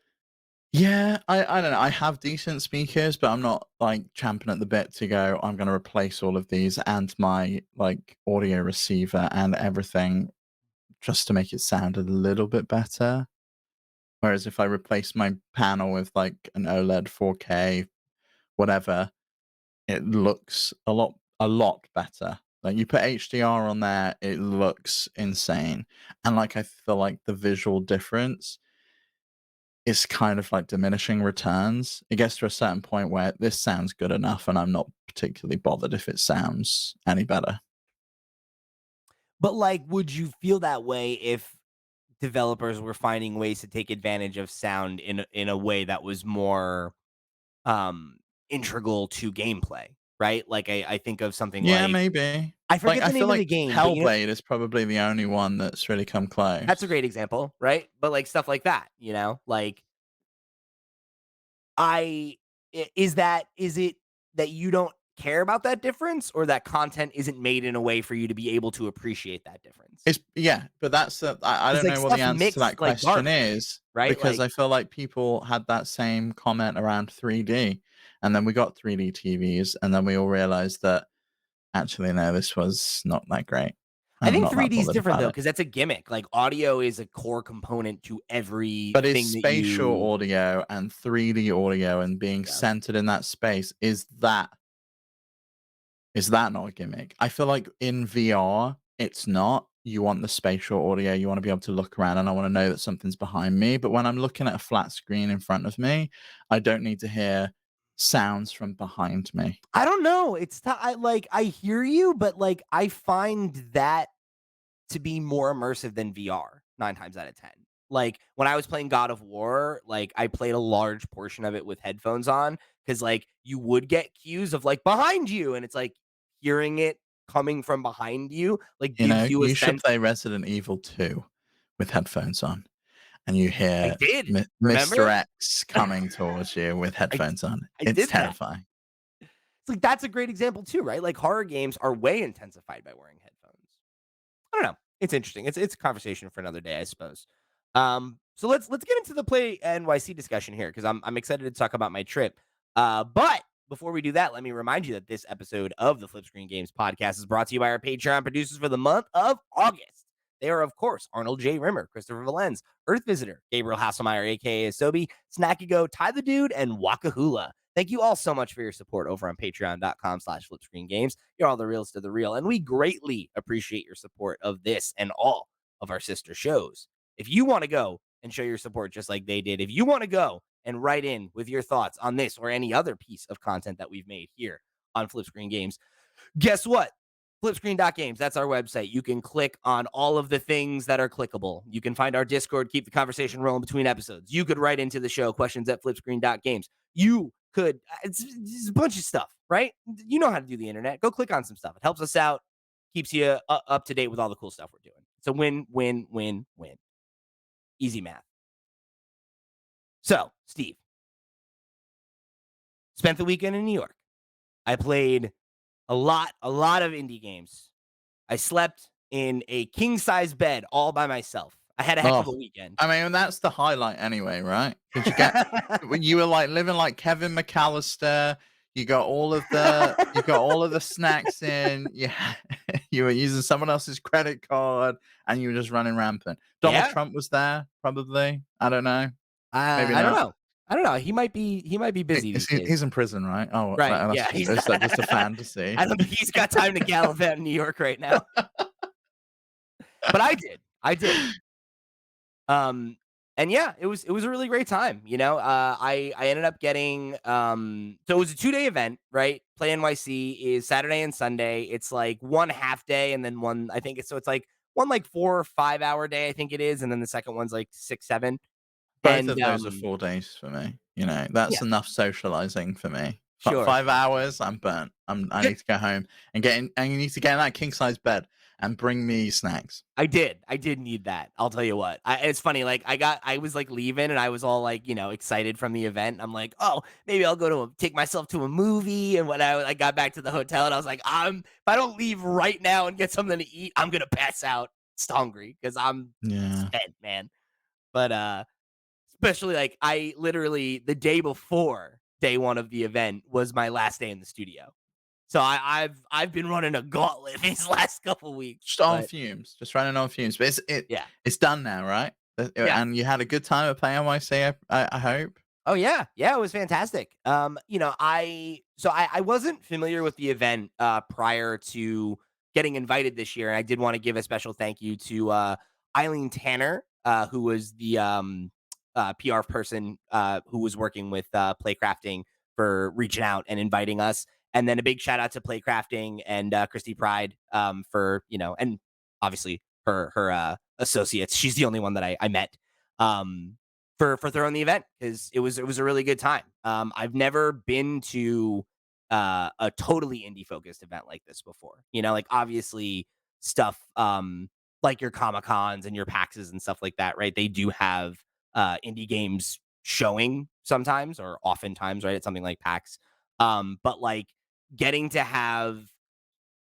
Yeah, I don't know. I have decent speakers, but I'm not like champing at the bit to go, I'm gonna replace all of these and my like audio receiver and everything just to make it sound a little bit better. Whereas if I replace my panel with like an OLED 4K, whatever, it looks a lot better. Like you put HDR on there, it looks insane. And like I feel like the visual difference is kind of like diminishing returns. It gets to a certain point where this sounds good enough and I'm not particularly bothered if it sounds any better. But, like, would you feel that way if developers were finding ways to take advantage of sound in a way that was more, um, integral to gameplay, right? Like, I think of something Yeah, like maybe. I Like forget I the feel name of the like game, but, Hellblade is probably the only one that's really come that's a close. great example, right? But, like, stuff like that, you know? Like, I is it that you don't care about that difference, or that content isn't made in a way for you to be able to appreciate that difference? It's yeah, but that's I It's don't like know what the stuff answer to mixed that like question garbage, is, right? because Like, I feel like people had that same comment around 3D, and then we got 3D TVs, and then we all realized that actually, no, this was not that great. I I'm think not that 3D is bothered different about though, it. because that's a gimmick. Like, audio is a core component to But is everything that you spatial audio and 3D audio and being yeah. centered in that space, is that not a gimmick? I feel like in VR, it's not. You want the spatial audio, you wanna be able to look around, and I wanna know that something's behind me, but when I'm looking at a flat screen in front of me, I don't need to hear sounds from behind me. I don't know, I hear you, but, like, I find that to be more immersive than VR 9 times out of 10. Like, when I was playing God of War, like, I played a large portion of it with headphones on because, like, you would get cues of, like, "Behind you," and it's like hearing it coming from behind you, like, You gives know, you a you should sense. play Resident Evil 2 with headphones on, and you I hear did, Mr. remember? X coming towards you with I headphones on. I It's did that. terrifying. It's like, that's a great example too, right? Like, horror games are way intensified by wearing headphones. I don't know. It's interesting. It's a conversation for another day, I suppose. So let's get into the Play NYC discussion here because I'm excited to talk about my trip. But before we do that, let me remind you that this episode of the Flip Screen Games podcast is brought to you by our Patreon producers for the month of August. They are, of course, Arnold J. Rimmer, Christopher Valenz, Earth Visitor, Gabriel Hasselmeyer, aka Asobi, Snackigo, Ty the Dude, and Wakahula. Thank you all so much for your support over on patreon.com/flipscreengames. You're all the realest of the real, and we greatly appreciate your support of this and all of our sister shows. If you want to go and show your support just like they did, if you want to go and write in with your thoughts on this or any other piece of content that we've made here on Flip Screen Games, guess what? Flipscreen.games, that's our website. You can click on all of the things that are clickable. You can find our Discord, keep the conversation rolling between episodes. You could write into the show questions at flipscreen.games. You could, it's a bunch of stuff, right? You know how to do the internet. Go click on some stuff. It helps us out, keeps you up to date with all the cool stuff we're doing. It's a win, win, win, win. Easy math. So, Steve, spent the weekend in New York. I played a lot of indie games. I slept in a king size bed all by myself. I had a heck Oh, of a weekend. I mean, that's the highlight anyway, right? Did you get when you were, like, living like Kevin McAllister, you got all of the snacks in, you were using someone else's credit card, and you were just running rampant. Donald Yeah. Trump was there, probably. I don't know. Maybe I don't not. know. I don't know. He might be busy these days. He's in prison, right? Oh, Right. that's Yeah. just is that just a fantasy? I don't think he's got time to gallivant in New York right now. But I did. I did. Um, and yeah, it was a really great time. I ended up getting so it was a 2-day event, right? Play NYC is Saturday and Sunday. It's like one half day and then one, I think it's like one like 4 or 5 hour day, I think it is, and then the second one's like 6, 7. Both And of those are 4 days for me, that's yeah, enough socializing for me. Fi sure. 5 hours, I'm burnt. I need to go home and get in and you need to get in that king size bed. and bring me snacks. I did. I did need that. I'll tell you what. It's funny. Like I was like leaving, and I was all like, excited from the event. I'm like, oh, maybe I'll go to take myself to a movie. And when I got back to the hotel, and I was like, if I don't leave right now and get something to eat, I'm gonna pass out. Just hungry because I'm Yeah. spent, man. But especially like I literally the day before day one of the event was my last day in the studio. So I've been running a gauntlet these last couple weeks. Just on But fumes, just running on fumes. But yeah, it's done now, right? yeah. And you had a good time at PlayNYC, I hope? Oh yeah, yeah, it was fantastic. I wasn't familiar with the event prior to getting invited this year, and I did want to give a special thank you to Eileen Tanner, who was the PR person who was working with Playcrafting for reaching out and inviting us, and then a big shout out to Playcrafting and Christy Pride for and obviously her associates. She's the only one that I met. Um, for throwing the event because it was a really good time. I've never been to a totally indie focused event like this before. Like obviously stuff like your Comic Cons and your PAXs and stuff like that, right? They do have indie games showing sometimes or oftentimes, right? It's something like PAX. But like getting to have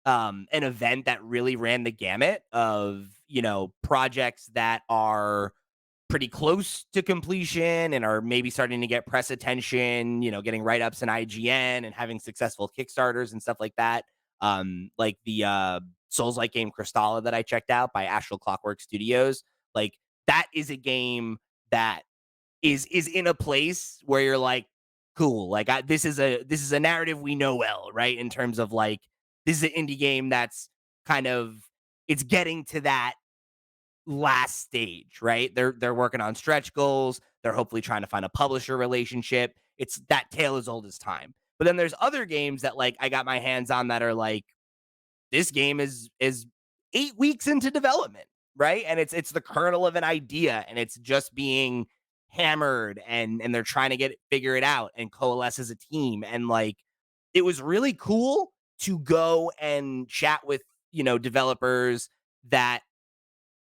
an event that really ran the gamut of projects that are pretty close to completion and are maybe starting to get press attention, getting write-ups in IGN and having successful Kickstarters and stuff like that. Like the Souls-like game Crystalla that I checked out by Astral Clockwork Studios. Like that is a game that is in a place where you're like, cool. Like this is a narrative we know well, right? In terms of like this is an indie game that's kind of it's getting to that last stage, right? They're working on stretch goals. They're hopefully trying to find a publisher relationship. It's that tale as old as time. But then there's other games that like I got my hands on that are like this game is 8 weeks into development, right? And it's the kernel of an idea and it's just being hammered and they're trying to figure it out and coalesce as a team and like it was really cool to go and chat with, developers that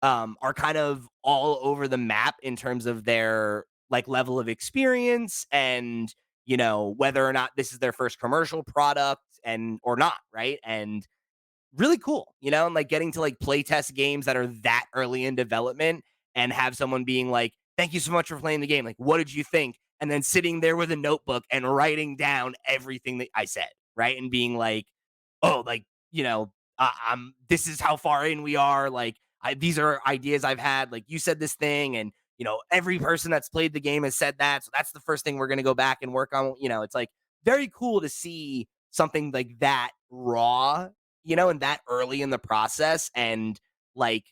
are kind of all over the map in terms of their like level of experience and whether or not this is their first commercial product and or not, right? And really cool, and like getting to like play test games that are that early in development and have someone being like, thank you so much for playing the game. Like, what did you think? And then sitting there with a notebook and writing down everything that I said, right? And being like, oh, like, this is how far in we are. Like, these are ideas I've had. Like, you said this thing, and, every person that's played the game has said that. So that's the first thing we're going to go back and work on. It's like very cool to see something like that raw and that early in the process and like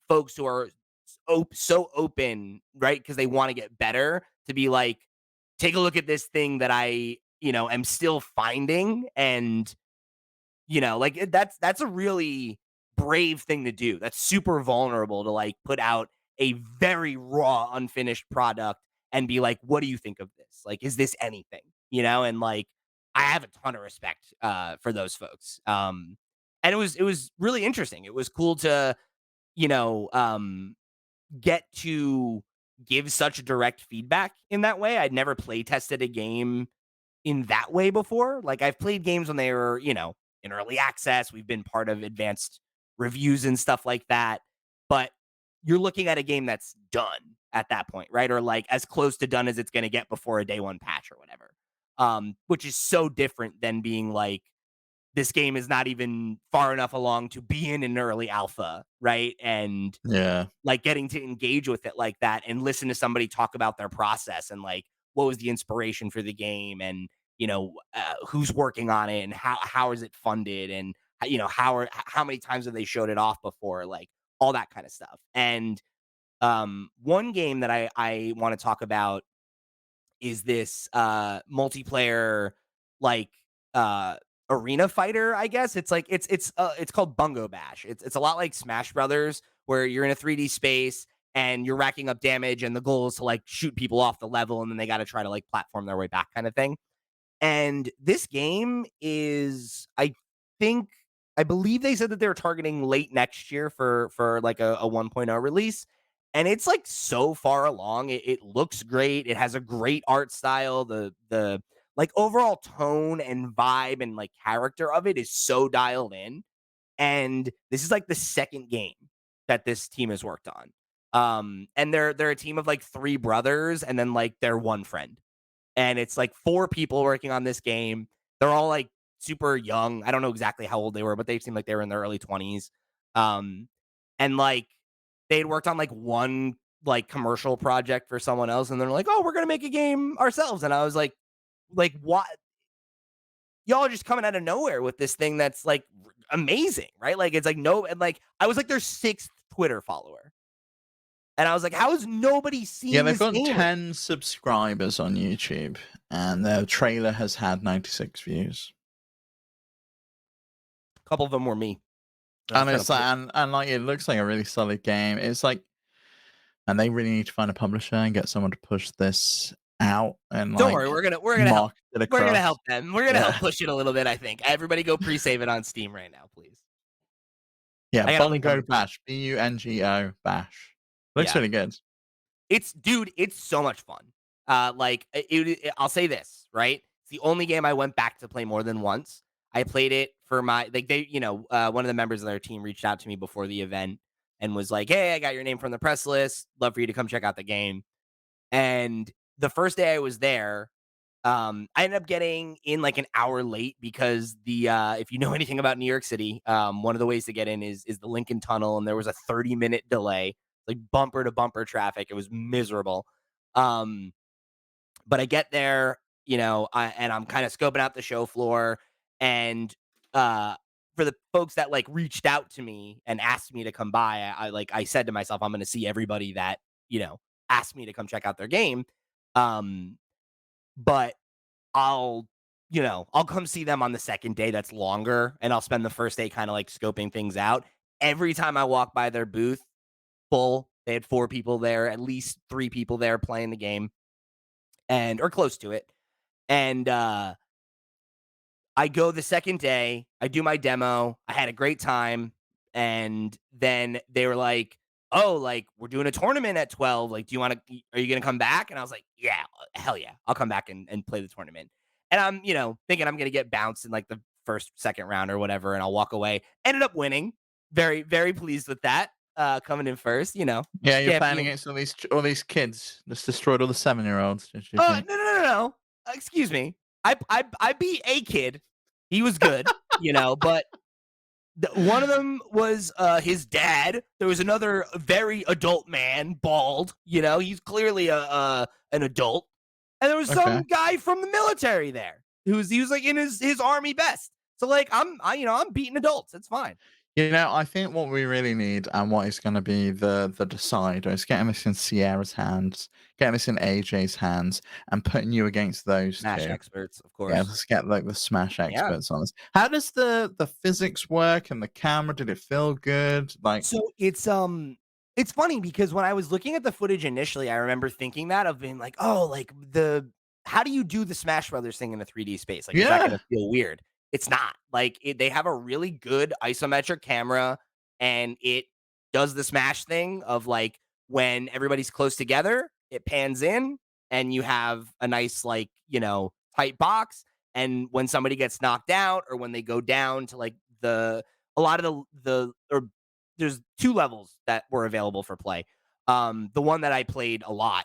folks who are so open, right? Because they want to get better to be like, take a look at this thing that I, am still finding. And, like that's a really brave thing to do. That's super vulnerable to like put out a very raw, unfinished product and be like, what do you think of this? Like, is this anything? And like I have a ton of respect for those folks. And it was really interesting. It was cool to, you know, um, get to give such direct feedback in that way. I'd never play tested a game in that way before. Like I've played games when they were, in early access. We've been part of advanced reviews and stuff like that. But you're looking at a game that's done at that point, right? Or like as close to done as it's going to get before a day one patch or whatever. Which is so different than being like, this game is not even far enough along to be in an early alpha, right? And Yeah. like getting to engage with it like that and listen to somebody talk about their process and like what was the inspiration for the game and who's working on it and how is it funded and how many times have they showed it off before, like all that kind of stuff. And one game that I want to talk about is this multiplayer like uh arena fighter, I guess. It's like it's called Bungo Bash. It's a lot like Smash Brothers where you're in a 3D space and you're racking up damage and the goal is to like shoot people off the level and then they got to try to like platform their way back kind of thing. And this game is, I think, I believe they said that they were targeting late next year for like a 1.0 release, and it's like so far along. It looks great. It has a great art style. The like overall tone and vibe and like character of it is so dialed in. And this is like the second game that this team has worked on. And they're a team of like three brothers and then like their one friend. And it's like four people working on this game. They're all like super young. I don't know exactly how old they were, but they seemed like they were in their early 20s. Um, and like they had worked on like one like commercial project for someone else, and they're like, "Oh, we're gonna make a game ourselves." And I was like what? Y'all are just coming out of nowhere with this thing that's like amazing, right? Like it's like no, and like I was like their sixth Twitter follower, and I was like, "How has nobody Yeah, seen they've this got game?" 10 subscribers on YouTube, and their trailer has had 96 views. A couple of them were me. I was And trying to it's like, and like, it looks like a really solid game. It's like, and they really need to find a publisher and get someone to push this out and don't worry, like we're gonna help. market it We're gonna across. help them. We're gonna help Yeah. push it a little bit, I think. Everybody go pre-save it on Steam right now, please. Yeah, I got a link on Bongo the chat. Bash, Bungo Bash. Looks Yeah. really good. It's dude, it's so much fun. Like I'll say this, right? It's the only game I went back to play more than once. I played it for my like they, one of the members of their team reached out to me before the event and was like, "Hey, I got your name from the press list. Love for you to come check out the game." And the first day I was there, I ended up getting in like an hour late because if you know anything about New York City, one of the ways to get in is the Lincoln Tunnel, and there was a 30-minute delay, like bumper to bumper traffic. It was miserable. Um, but I get there, and I'm kind of scoping out the show floor, and uh, for the folks that like reached out to me and asked me to come by, I said to myself, I'm going to see everybody that you know asked me to come check out their game. Um, but I'll, I'll come see them on the second day that's longer, and I'll spend the first day kinda, like, scoping things out. Every time I walk by their booth, full. They had 4 people there, at least 3 people there playing the game and or close to it, and, I go the second day, I do my demo, I had a great time, and then they were like, "Oh, like, we're doing a tournament at 12, like, do you wanna are you gonna come back?" And I was like, "Yeah, hell yeah, I'll come back and play the tournament." And I'm, thinking I'm gonna get bounced in, like, the first, second round or whatever, and I'll walk away. Ended up winning. Very, very pleased with that, coming in first, Yeah, you're playing champion. against all these kids. Just destroyed all the 7-year-olds, did you think? No, no, no, no. Excuse me. I beat a kid. He was good, but one of them was his dad. There was another very adult man, bald. He's clearly an adult, and there was Okay. some guy from the military there he was like in his army best. So like I'm beating adults. It's fine. I think what we really need and what is going to be the decider is getting this in Sierra's hands, getting this in AJ's hands, and putting you against those Smash two. experts, of Yeah, course. let's get like the Smash Yeah. experts on this. How does the physics work and the camera? Did it feel good? Like, So it's funny because when I was looking at the footage initially, I remember thinking that of being like, "Oh, like the how do you do the Smash Brothers thing in a 3D space? Like, is that yeah, gonna feel weird?" It's not. Like, they have a really good isometric camera, and it does the Smash thing of like when everybody's close together, it pans in, and you have a nice like tight box. And when somebody gets knocked out or when they go down to like a lot of the or there's 2 levels that were available for play. The one that I played a lot,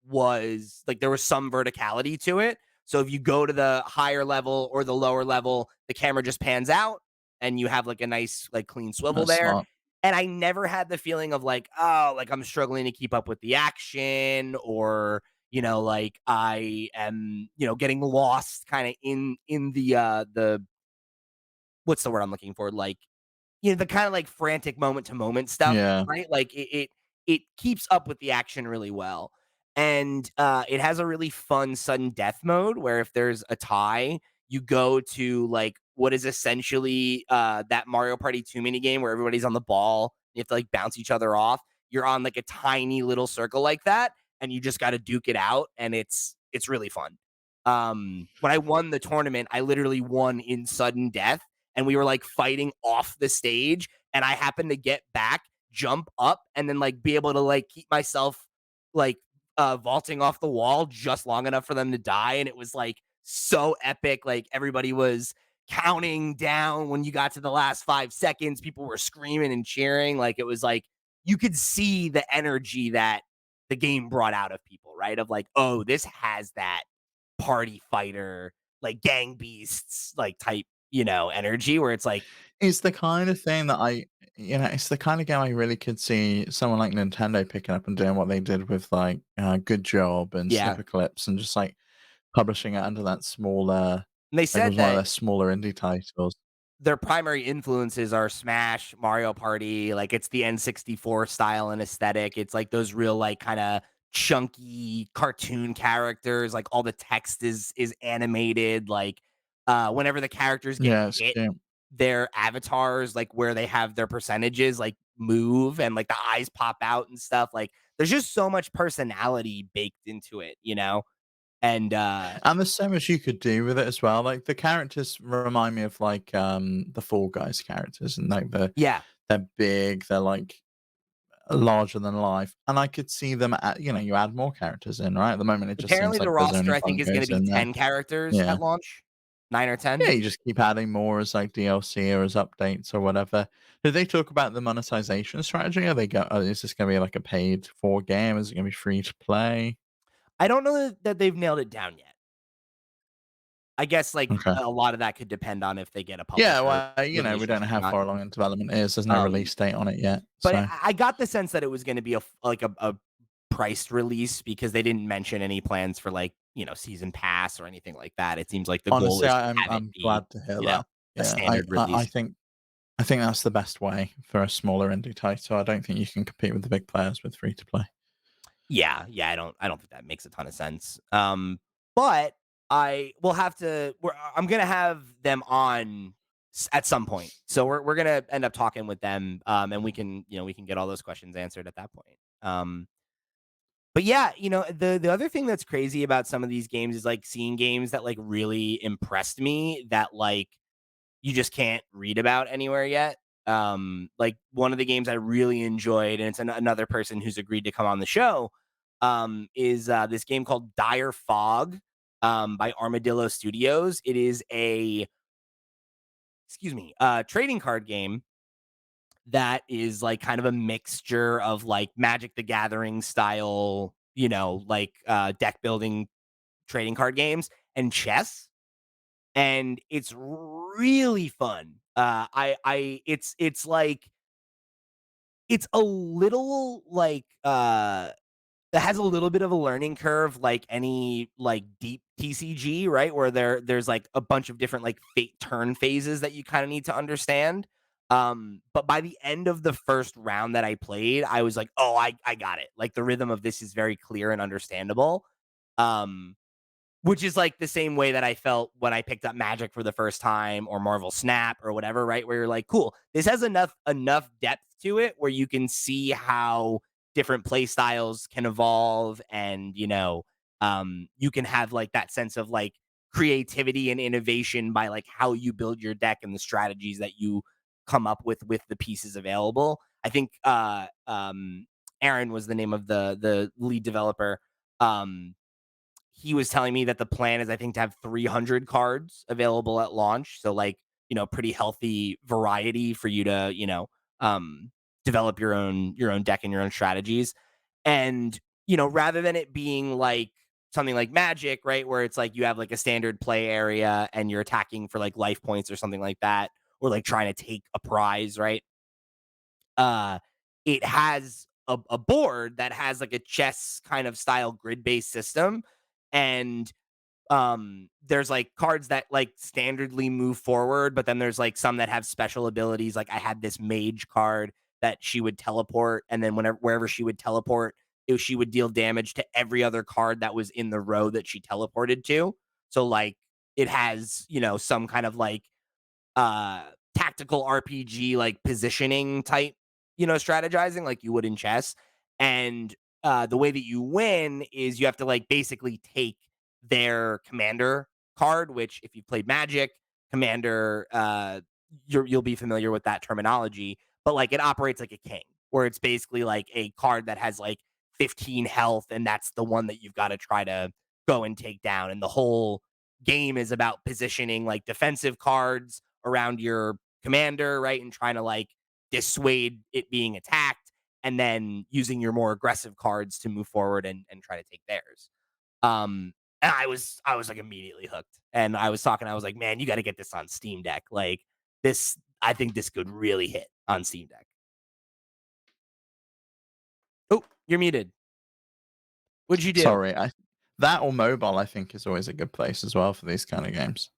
was like there was some verticality to it. So if you go to the higher level or the lower level, the camera just pans out and you have like a nice like clean swivel that's there. smart. And I never had the feeling of like, oh, like I'm struggling to keep up with the action or like I am, getting lost kind of in the what's the word I'm looking for? Like the kinda, like, frantic moment to moment stuff, Yeah, right? Like, it keeps up with the action really well, and, it has a really fun sudden death mode where if there's a tie, you go to, like, what is essentially, that Mario Party 2 minigame where everybody's on the ball, you have to, like, bounce each other off. You're on, like, a tiny little circle like that, and you just gotta duke it out, and it's really fun. When I won the tournament, I literally won in sudden death, and we were like fighting off the stage, and I happened to get back, jump up, and then like be able to like keep myself like vaulting off the wall just long enough for them to die. And it was like so epic. Like everybody was counting down when you got to the last 5 seconds. People were screaming and cheering. Like it was like you could see the energy that the game brought out of people, right? Of like, oh, this has that party fighter, like gang beasts, like type, energy where it's like, It's the kind of thing that it's the kind of game I really could see someone like Nintendo picking up and doing what they did with like Good Job and yeah. Snipperclips and just like publishing it under that smaller, And they like it said was one of that their smaller indie titles. their primary influences are Smash, Mario Party, like it's the N64 style and aesthetic. It's like those real like kind of chunky cartoon characters, like all the text is animated, like whenever the characters get Yeah, it's hit, cute. their avatars, like where they have their percentages like move and like the eyes pop out and stuff. Like there's just so much personality baked into it. And And there's so much you could do with it as well. Like the characters remind me of like the Fall Guys characters, and like yeah, they're big, they're like larger than life. And I could see them you add more characters in, right? At the moment it just apparently seems the like there's roster only I think is going to Funkos be in there. 10 characters Yeah. at launch, 9 or Yeah, 10. you just keep adding more as like DLC or as updates or whatever. Did they talk about the monetization strategy? Are they is this gonna be like a paid for game? Is it gonna be free to play? I don't know that they've nailed it down yet. I guess, like, Okay. a lot of that could depend on if they get a Yeah, publisher well, we don't know relationship or how not. far along in development it is. There's no Um, release date on it yet. but So I got the sense that it was gonna be a priced release because they didn't mention any plans for, like, season pass or anything like that. It seems like the goal honestly, is to I'm have it I'm be, glad to hear you know, that. a Yeah, standard I release. think that's the best way for a smaller indie title. I don't think you can compete with the big players with free to play. Yeah, yeah, I don't think that makes a ton of sense. But I will have to. I'm gonna have them on at some point, so we're gonna end up talking with them, and we can get all those questions answered at that point. But yeah, the other thing that's crazy about some of these games is like seeing games that like really impressed me that like you just can't read about anywhere yet. Like one of the games I really enjoyed, and it's another person who's agreed to come on the show, is this game called Dire Fog, by Armadillo Studios. It is a, excuse me, trading card game that is like kind of a mixture of like Magic the Gathering style, like deck building trading card games and chess, and it's really fun. It's like it's a little like it has a little bit of a learning curve, like any like deep TCG, right? Where there's like a bunch of different like fate turn phases that you kind of need to understand. But by the end of the first round that I played, I was like, oh, I got it. Like the rhythm of this is very clear and understandable. Um, which is like the same way that I felt when I picked up Magic for the first time or Marvel Snap or whatever, right? Where you're like, cool, this has enough depth to it where you can see how different play styles can evolve, and you can have like that sense of like creativity and innovation by like how you build your deck and the strategies that you come up with the pieces available. I think Aaron was the name of the lead developer. He was telling me that the plan is, I think, to have 300 cards available at launch. So like, pretty healthy variety for you to, develop your own deck and your own strategies. And, rather than it being like something like Magic, right, where it's like you have like a standard play area and you're attacking for like life points or something like that, or like trying to take a prize, right? Uh, it has a board that has like a chess kind of style grid-based system, and there's like cards that like standardly move forward, but then there's like some that have special abilities. Like I had this mage card that she would teleport, and then wherever she would teleport, she would deal damage to every other card that was in the row that she teleported to. So like it has, some kind of like uh tactical RPG like positioning type, strategizing like you would in chess. And the way that you win is you have to like basically take their commander card, which if you've played Magic, commander you'll be familiar with that terminology, but like it operates like a king, where it's basically like a card that has like 15 health, and that's the one that you've got to try to go and take down. And the whole game is about positioning like defensive cards around your commander, right? And trying to like dissuade it being attacked, and then using your more aggressive cards to move forward and try to take theirs. And I was like immediately hooked. And I was talking, I was like, man, you got to get this on Steam Deck. Like this, I think this could really hit on Steam Deck. Oh, you're muted. What'd you do? Sorry, I that or mobile, I think, is always a good place as well for these kind of games.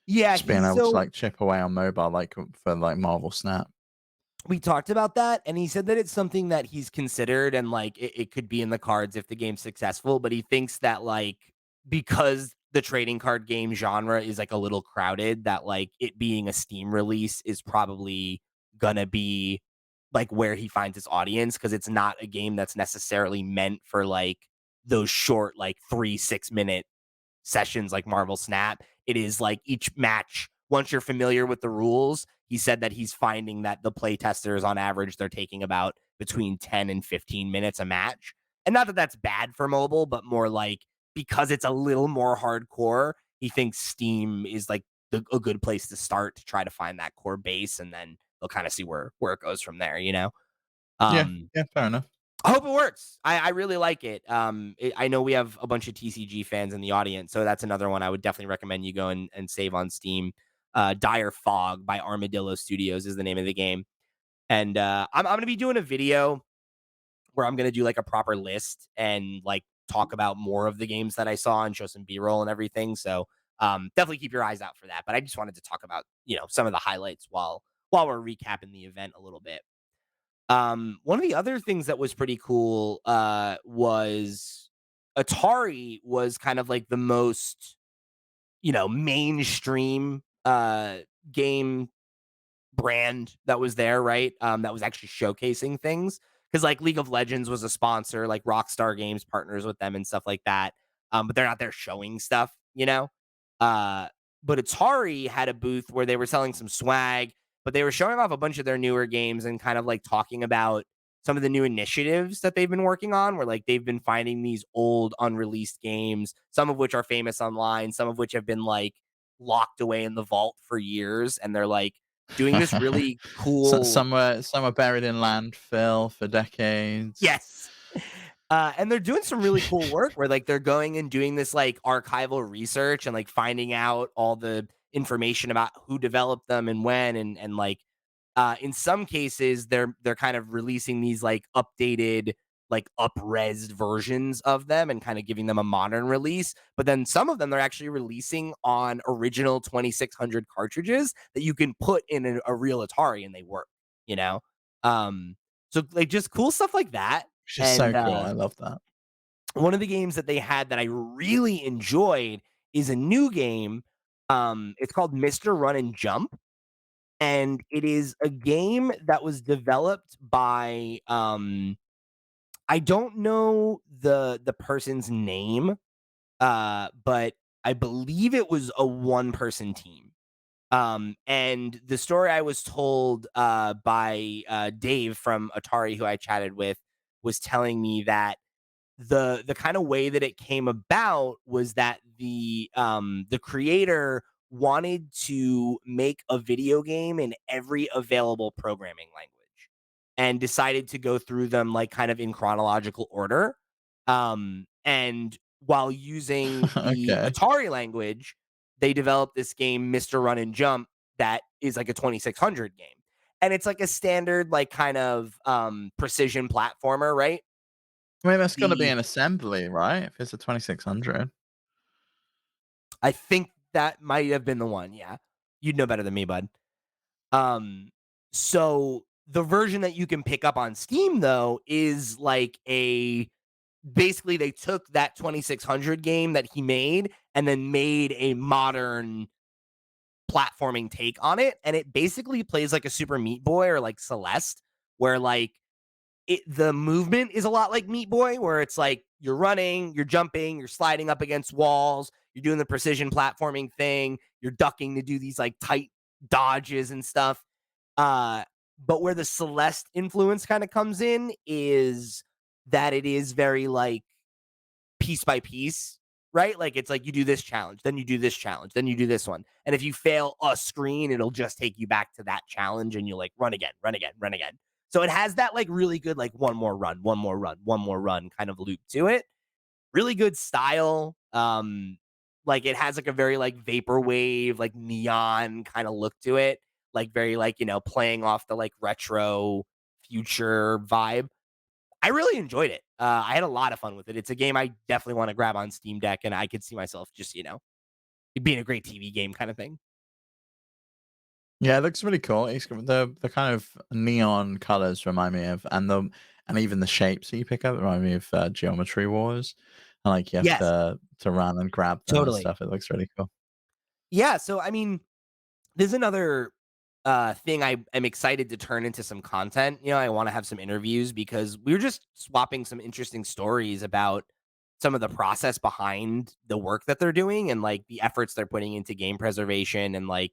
Yeah, Just being he's able to so like chip away on mobile, like for like Marvel Snap. we talked about that, and he said that it's something that he's considered, and like it could be in the cards if the game's successful, but he thinks that like because the trading card game genre is like a little crowded, that like it being a Steam release is probably gonna be like where he finds his audience, because it's not a game that's necessarily meant for like those short like 3 6 minute sessions like Marvel Snap. It is like each match, once you're familiar with the rules, he said that he's finding that the play testers on average, they're taking about between 10 and 15 minutes a match. And not that that's bad for mobile, but more like because it's a little more hardcore, he thinks Steam is like a good place to start to try to find that core base, and then they'll kind of see where it goes from there, you know? Yeah, Um, yeah, fair enough. I hope it works. I really like it. I know we have a bunch of TCG fans in the audience, so that's another one I would definitely recommend you go and save on Steam. Dire Fog by Armadillo Studios is the name of the game, and I'm gonna be doing a video where I'm gonna do like a proper list and like talk about more of the games that I saw and show some B-roll and everything. So definitely keep your eyes out for that. But I just wanted to talk about some of the highlights while we're recapping the event a little bit. One of the other things that was pretty cool, was Atari was kind of like the most, mainstream, game brand that was there, right? That was actually showcasing things, because like League of Legends was a sponsor, like Rockstar Games partners with them and stuff like that. But they're not there showing stuff, you know. Uh, but Atari had a booth where they were selling some swag, but they were showing off a bunch of their newer games and kind of like talking about some of the new initiatives that they've been working on, where like they've been finding these old unreleased games, some of which are famous online, some of which have been like locked away in the vault for years, and they're like doing this really So, cool. somewhere buried in landfill for decades. Yes. And they're doing some really cool work where like they're going and doing this like archival research and like finding out all the information about who developed them and when, and like in some cases they're kind of releasing these like updated, like up-resed versions of them and kind of giving them a modern release. But then some of them they're actually releasing on original 2600 cartridges that you can put in a real Atari and they work, you know? Um, so like just cool stuff like that. Which is And so cool. I love that. one of the games that they had that I really enjoyed is a new game. It's called Mr. Run and Jump, and it is a game that was developed by I don't know the person's name, but I believe it was a one person team. And the story I was told by Dave from Atari, who I chatted with, was telling me that the kind of way that it came about was that the creator wanted to make a video game in every available programming language, and decided to go through them like kind of in chronological order. And while using the Okay. Atari language, they developed this game Mr. Run and Jump that is like a 2600 game, and it's like a standard like kind of precision platformer, right? I mean, that's got to be The an assembly, right? If it's a 2600. I think that might have been the one, yeah. You'd know better than me, bud. Um, so the version that you can pick up on Steam though is like a basically they took that 2600 game that he made and then made a modern platforming take on it, and it basically plays like a Super Meat Boy or like Celeste, where like the movement is a lot like Meat Boy, where it's like you're running, you're jumping, you're sliding up against walls, you're doing the precision platforming thing, you're ducking to do these like tight dodges and stuff. Uh, but where the Celeste influence kind of comes in is that it is very like piece by piece, right? Like it's like you do this challenge, then you do this challenge, then you do this one. And if you fail a screen, it'll just take you back to that challenge and you'll like run again, run again, run again. So it has that like really good, like one more run, one more run, one more run kind of loop to it. Really good style. Like it has like a very like vaporwave, like neon kind of look to it. Like very like, playing off the like retro future vibe. I really enjoyed it. I had a lot of fun with it. It's a game I definitely want to grab on Steam Deck, and I could see myself just, it being a great TV game kind of thing. Yeah, it looks really cool. It's got the kind of neon colors remind me of, and even the shapes that you pick up remind me of Geometry Wars. And like you have Yes, to run and grab them and totally. stuff. It looks really cool. Yeah. So, I mean, there's another thing I am excited to turn into some content. I want to have some interviews because we were just swapping some interesting stories about some of the process behind the work that they're doing and like the efforts they're putting into game preservation and like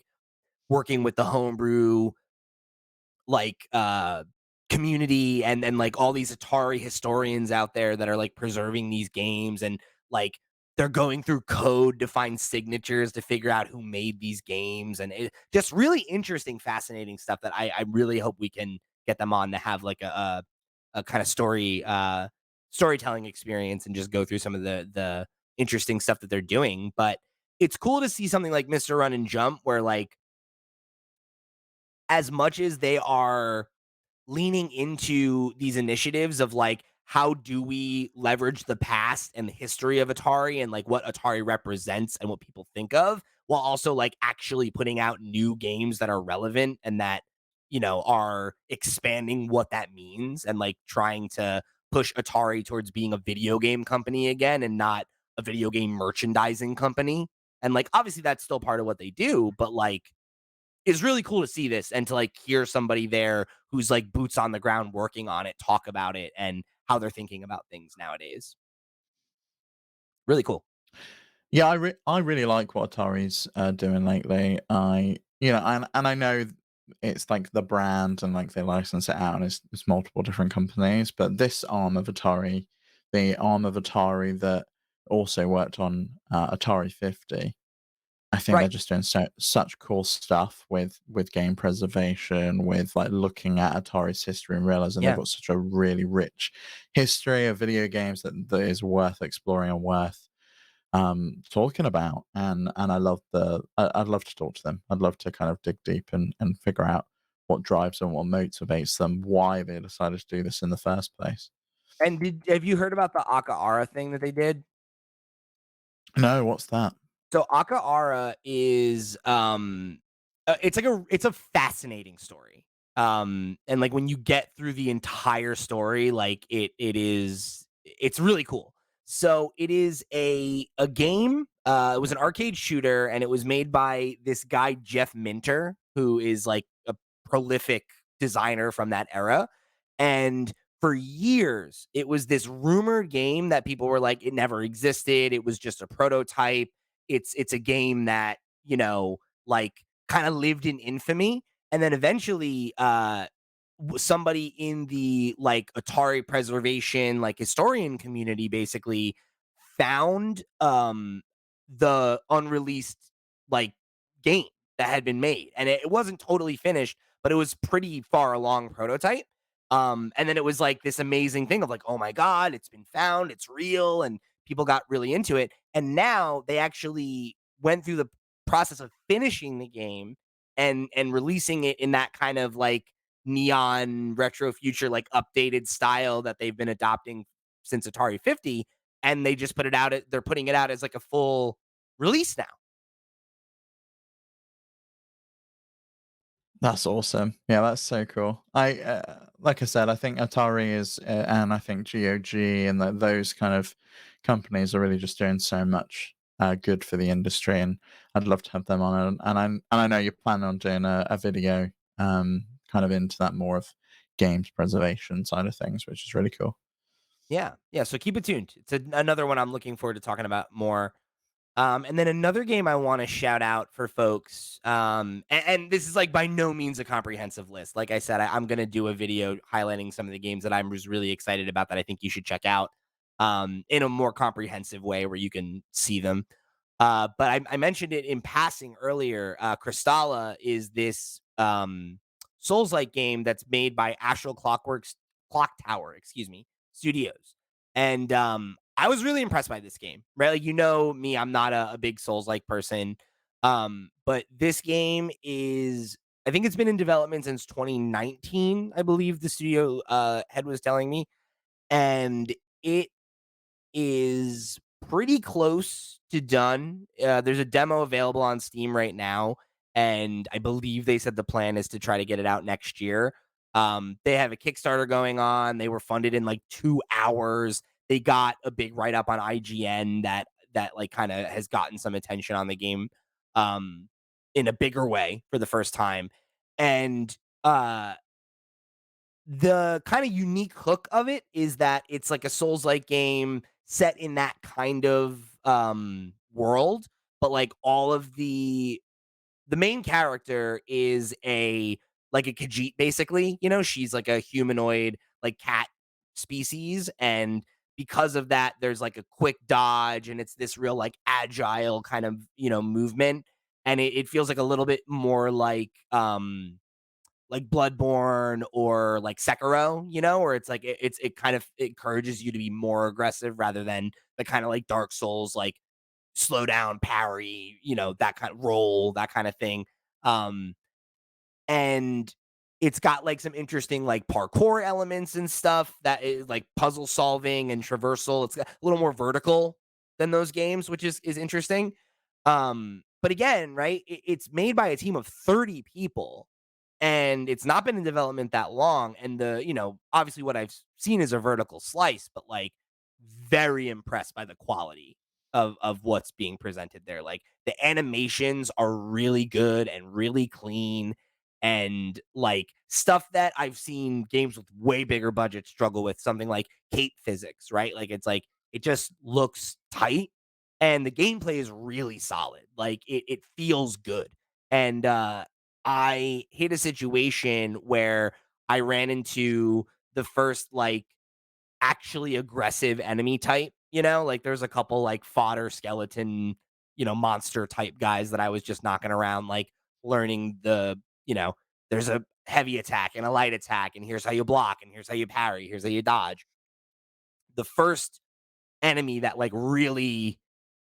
working with the homebrew like community and like all these Atari historians out there that are like preserving these games and like they're going through code to find signatures to figure out who made these games and just really interesting fascinating stuff that I really hope we can get them on to have like a kind of storytelling experience and just go through some of the interesting stuff that they're doing. But it's cool to see something like Mr. Run and Jump where like as much as they are leaning into these initiatives of like how do we leverage the past and the history of Atari and like what Atari represents and what people think of while also like actually putting out new games that are relevant and that are expanding what that means and like trying to push Atari towards being a video game company again and not a video game merchandising company. And like obviously that's still part of what they do, but like it's really cool to see this and to like hear somebody there who's like boots on the ground working on it talk about it and how they're thinking about things nowadays. Really cool. Yeah, I really like what Atari's doing lately. And I know it's like the brand and like they license it out and it's multiple different companies, but this arm of Atari, the arm of Atari that also worked on Atari 50, I think they're Right. just doing such cool stuff with game preservation, with like looking at Atari's history and realizing they've Yeah. got such a really rich history of video games that is worth exploring and worth talking about. And I'd love to talk to them. I'd love to kind of dig deep and figure out what drives them, what motivates them, why they decided to do this in the first place. And have you heard about the Akahara thing that they did? No, what's that? So Akahara is it's a fascinating story. And like when you get through the entire story, like it's really cool. So it is a game. It was an arcade shooter and it was made by this guy Jeff Minter, who is like a prolific designer from that era. And for years, it was this rumored game that people were like, it never existed. It was just a prototype. It's a game that, like kind of lived in infamy. And then eventually somebody in the like Atari preservation like historian community basically found the unreleased like game that had been made and it wasn't totally finished but it was pretty far along prototype. And then it was like this amazing thing of like, oh my god, it's been found, it's real, and people got really into it. And now they actually went through the process of finishing the game and releasing it in that kind of like neon retro future like updated style that they've been adopting since Atari 50 and they just they're putting it out as like a full release now. That's awesome. Yeah, that's so cool. Like I said, I think Atari is, and I think GOG and those kind of companies are really just doing so much good for the industry, and I'd love to have them on. And I know you're planning on doing a video, kind of into that more of games preservation side of things, which is really cool. Yeah. Yeah, so keep it tuned. It's another one I'm looking forward to talking about more. And then another game I want to shout out for folks, and this is like by no means a comprehensive list. Like I said, I'm going to do a video highlighting some of the games that I was really excited about that I think you should check out in a more comprehensive way where you can see them. But I mentioned it in passing earlier. Crystalla is this Souls-like game that's made by Astral Clockworks Clock Tower, excuse me, Studios. And I was really impressed by this game. Right, like me, I'm not a big Souls-like person. But this game is, I think it's been in development since 2019. I believe the studio head was telling me, and it is pretty close to done. There's a demo available on Steam right now, and I believe they said the plan is to try to get it out next year. They have a Kickstarter going on. They were funded in like 2 hours. They got a big write up on IGN that like kind of has gotten some attention on the game um, in a bigger way for the first time, and uh the kind of unique hook of it is that it's like a Souls-like game set in that kind of world, but like all of the main character is a like a Khajiit basically, she's like a humanoid like cat species, and because of that there's like a quick dodge and it's this real like agile kind of, movement, and it feels like a little bit more like Bloodborne or like Sekiro, where it's like it kind of encourages you to be more aggressive rather than the kind of like Dark Souls, like slow down, parry, that kind of roll, that kind of thing. Um, and it's got like some interesting like parkour elements and stuff that is like puzzle solving and traversal. It's a little more vertical than those games, which is interesting. But again, right, it's made by a team of 30 people and it's not been in development that long. And obviously what I've seen is a vertical slice, but like very impressed by the quality of what's being presented there. Like the animations are really good and really clean and like stuff that I've seen games with way bigger budgets struggle with, something like cape physics, right? Like it's like it just looks tight and the gameplay is really solid. Like it feels good. And I hit a situation where I ran into the first like actually aggressive enemy type, like there's a couple like fodder skeleton, monster type guys that I was just knocking around, like learning you know, there's a heavy attack and a light attack, and here's how you block, and here's how you parry, here's how you dodge. The first enemy that like really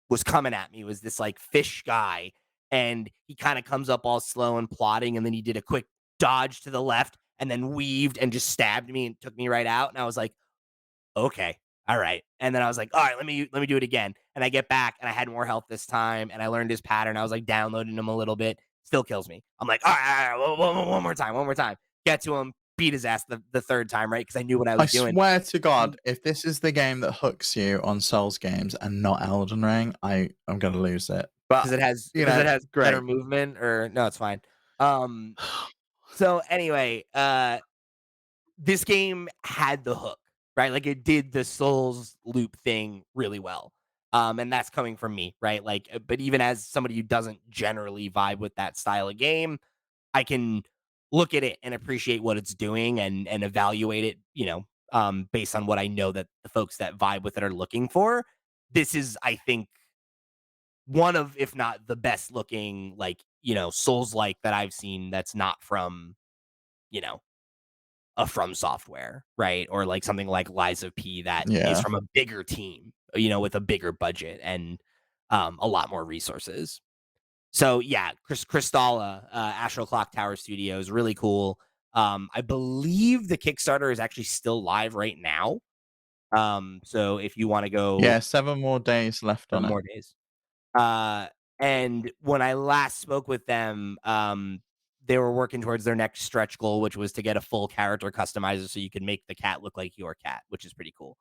was coming at me was this like fish guy, and he kind of comes up all slow and plodding, and then he did a quick dodge to the left and then weaved and just stabbed me and took me right out. And I was like, okay, all right. And then I was like, all right, let me do it again. And I get back and I had more health this time, and I learned his pattern. I was like downloading him a little bit, still kills me. I'm like, one more time, one more time. Get to him, beat his ass the third time, right? Because I knew what I I was doing. swear to God, if this is the game that hooks you on Souls games and not Elden Ring, I'm gonna lose it. Because But, it has better great. movement, or no, it's fine. Um, so anyway, this game had the hook, right? Like it did the Souls loop thing really well. And that's coming from me, right? Like, but even as somebody who doesn't generally vibe with that style of game, I can look at it and appreciate what it's doing and evaluate it, based on what I know that the folks that vibe with it are looking for. This is, I think, one of, if not the best looking, like, Souls like that I've seen that's not from, you know, a From Software, right? Or like something like Lies of P that is Yeah. from a bigger team, with a bigger budget and a lot more resources. So yeah, Crystalla, Astral Clock Tower Studios, really cool. I believe the Kickstarter is actually still live right now. So if you want to go Yeah, 7 more days left on 7 it. more days. Uh, and when I last spoke with them, they were working towards their next stretch goal, which was to get a full character customizer so you could make the cat look like your cat, which is pretty cool.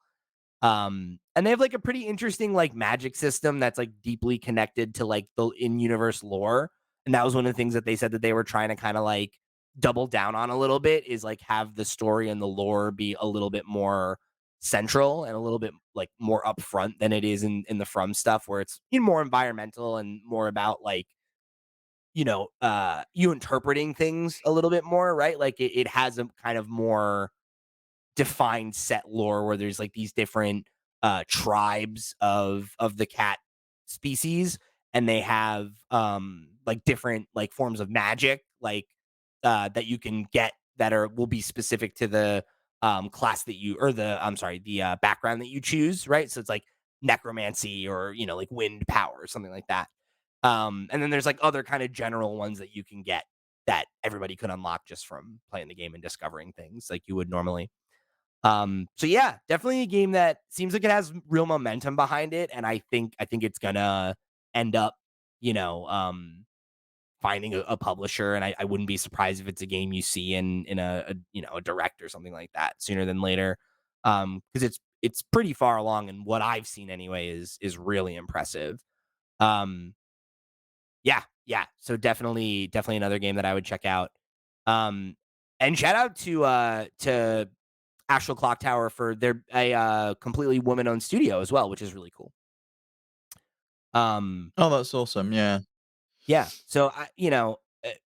And they have like a pretty interesting like magic system that's like deeply connected to like the in-universe lore. And that was one of the things that they said that they were trying to kind of like double down on a little bit, is like have the story and the lore be a little bit more central and a little bit like more upfront than it is in the From stuff, where it's more environmental and more about like you interpreting things a little bit more, right? Like it has a kind of more defined set lore where there's like these different tribes of the cat species, and they have like different like forms of magic like that you can get that are will be specific to the class that you or the I'm sorry, the background that you choose, right? So it's like necromancy or like wind power or something like that. And then there's like other kind of general ones that you can get that everybody could unlock just from playing the game and discovering things like you would normally. So yeah, definitely a game that seems like it has real momentum behind it, and I think it's gonna end up, you know, finding a publisher, and I wouldn't be surprised if it's a game you see in a direct or something like that sooner than later. Because it's pretty far along, and what I've seen anyway is really impressive. Um, yeah, yeah. So definitely another game that I would check out. Um, and shout out to Astral Clock Tower for their a completely woman-owned studio as well, which is really cool. Um, Oh, that's awesome. Yeah. yeah. So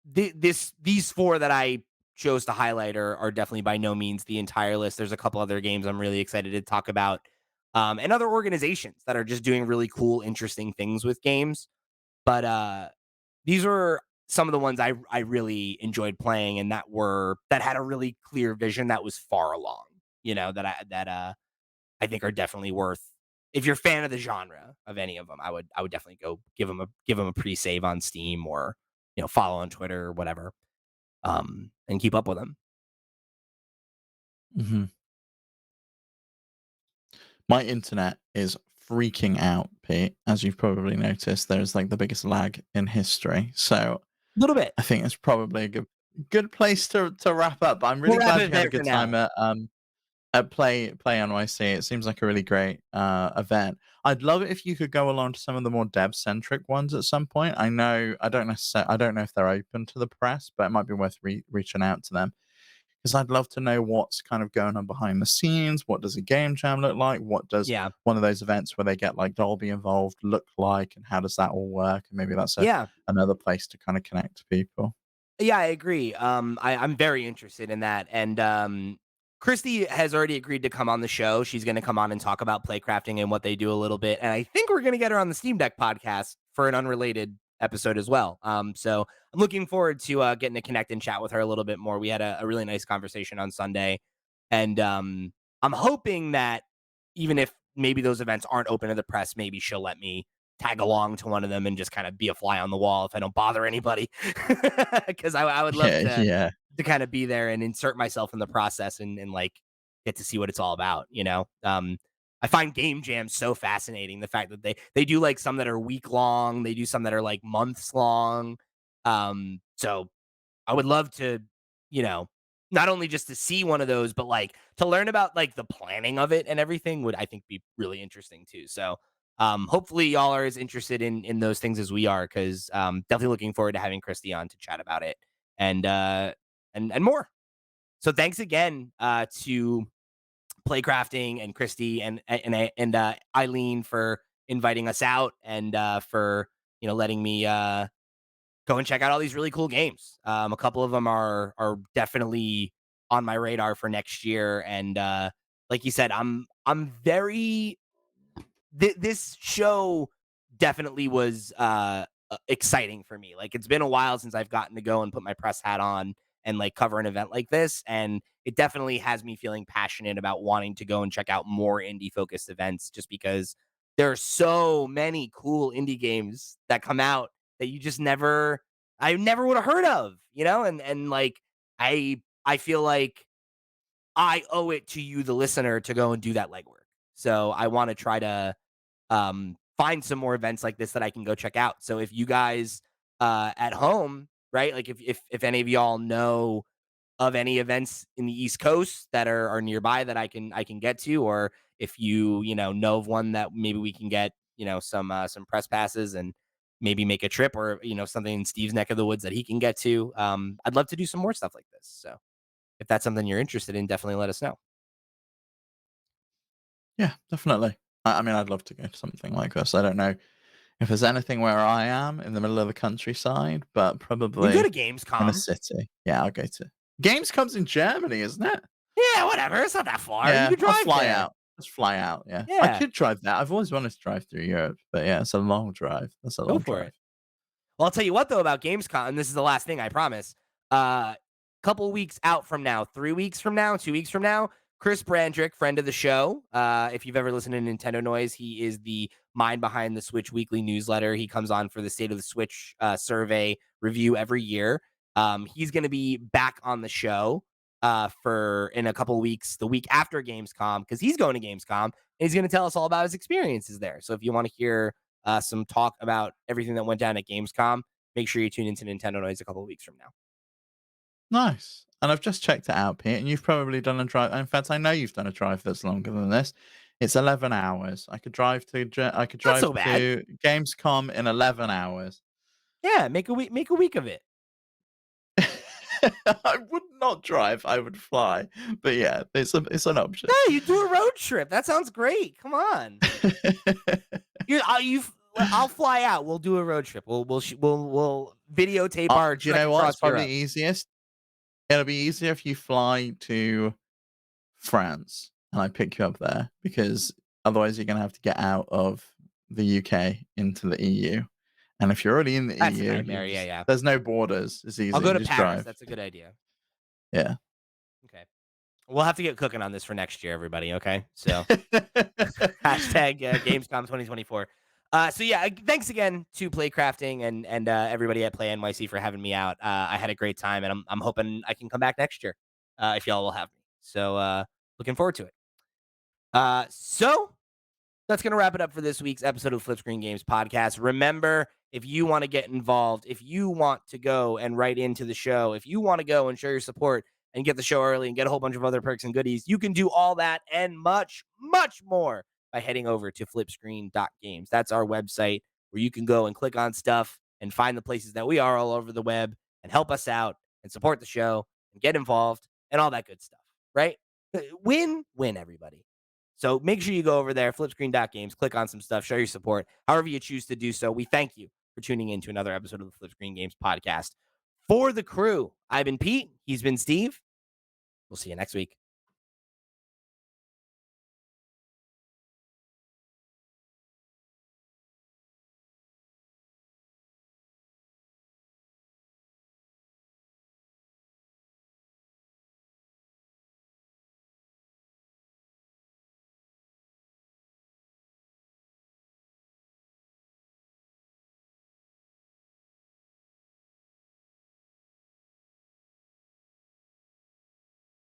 these four that I chose to highlight are definitely by no means the entire list. There's a couple other games I'm really excited to talk about, and other organizations that are just doing really cool, interesting things with games. But these were some of the ones I really enjoyed playing, and that had a really clear vision that was far along. I think are definitely worth. If you're a fan of the genre of any of them, I would definitely go give them a pre-save on Steam or follow on Twitter or whatever, and keep up with them. Mhm. My internet is freaking out, Pete. As you've probably noticed, there's like the biggest lag in history. So A little bit. I think it's probably a good place to wrap up. But I'm We'll really wrap glad it you had a there for good time now. at PlayNYC. It seems like a really great event. I'd love it if you could go along to some of the more dev centric ones at some point. I don't know if they're open to the press, but it might be worth reaching out to them because I'd love to know what's kind of going on behind the scenes. What does a game jam look like? What does Yeah. one of those events where they get like Dolby involved look like, and how does that all work? And maybe that's Yeah. another place to kind of connect to people. Yeah, I agree. I'm very interested in that. And Christy has already agreed to come on the show. She's going to come on and talk about playcrafting and what they do a little bit. And I think we're going to get her on the Steam Deck podcast for an unrelated episode as well. So I'm looking forward to getting to connect and chat with her a little bit more. We had a really nice conversation on Sunday, and I'm hoping that even if maybe those events aren't open to the press, maybe she'll let me tag along to one of them and just kind of be a fly on the wall if I don't bother anybody. Because I would love Yeah, yeah, to kind of be there and insert myself in the process and like get to see what it's all about. I find game jams so fascinating. The fact that they do like some that are week long, they do some that are like months long. So I would love to, you know, not only just to see one of those, but like to learn about like the planning of it and everything would I think be really interesting too. So hopefully y'all are as interested in those things as we are, because definitely looking forward to having Christy on to chat about it and and more. So thanks again to Playcrafting and Christy and Eileen for inviting us out and for letting me go and check out all these really cool games. A couple of them are definitely on my radar for next year, and like you said, I'm very this show definitely was exciting for me. Like it's been a while since I've gotten to go and put my press hat on and like cover an event like this, and it definitely has me feeling passionate about wanting to go and check out more indie focused events just because there are so many cool indie games that come out that you just never I never would have heard of, and like I feel like I owe it to you the listener to go and do that legwork. So I want to try to find some more events like this that I can go check out. So if you guys at home, right, like if any of y'all know of any events in the East Coast that are nearby that I can get to, or if you know of one that maybe we can get some press passes and maybe make a trip, or something in Steve's neck of the woods that he can get to. I'd love to do some more stuff like this. So if that's something you're interested in, definitely let us know. Yeah, definitely. I mean, I'd love to go to something like this. I don't know if there's anything where I am in the middle of the countryside, but You can go probably to in a Gamescom. city. Yeah, I'll go to Gamescom's in Germany, isn't it? Yeah, whatever. It's not that far. You Yeah, could I'll drive fly there. out. Just fly out, yeah. I Yeah, could drive that. I've always wanted to drive through Europe, but yeah, it's a long drive. That's a go long for drive. it. Well, I'll tell you what though about Gamescom, and this is the last thing I promise. Couple weeks out from now, 3 weeks from now, 2 weeks from now, Chris Brandrick, friend of the show. If you've ever listened to Nintendo Noise, he is the mind behind the Switch Weekly newsletter. He comes on for the State of the Switch survey review every year. He's going to be back on the show for in a couple weeks, the week after Gamescom, because he's going to Gamescom and he's going to tell us all about his experiences there. So if you want to hear some talk about everything that went down at Gamescom, make sure you tune into Nintendo Noise a couple of weeks from now. Nice. And I've just checked it out, Pete, and you've probably done a drive. In fact, I know you've done a drive that's longer than this. It's 11 hours. I could Not drive so bad. to Gamescom in 11 hours. Yeah, make a week of it. I would not drive, I would fly. But yeah, it's an option. Yeah, you do a road trip. That sounds great. Come on. I'll fly out. We'll do a road trip. We'll videotape our Do you trek know what? It's across probably Europe. easiest. It'll be easier if you fly to France and I pick you up there because otherwise you're gonna have to get out of the UK into the EU. And if you're already in the That's a EU, you nightmare. Yeah, just yeah. there's no borders. It's I'll easy. go You to just Paris. drive. That's a good idea. Yeah. Okay. We'll have to get cooking on this for next year, everybody. Okay. So hashtag Gamescom 2024. So yeah, thanks again to Playcrafting and everybody at PlayNYC for having me out. I had a great time, and I'm hoping I can come back next year if y'all will have me. So looking forward to it. So that's going to wrap it up for this week's episode of FlipScreen Games podcast. Remember, if you want to get involved, if you want to go and write into the show, if you want to go and show your support and get the show early and get a whole bunch of other perks and goodies, you can do all that and much, much more by heading over to flipscreen.games. That's our website where you can go and click on stuff and find the places that we are all over the web and help us out and support the show and get involved and all that good stuff, right? Win, win, everybody. So make sure you go over there, flipscreen.games, click on some stuff, show your support, however you choose to do so. We thank you for tuning in to another episode of the FlipScreen Games podcast. For the crew, I've been Pete. He's been Steve. We'll see you next week.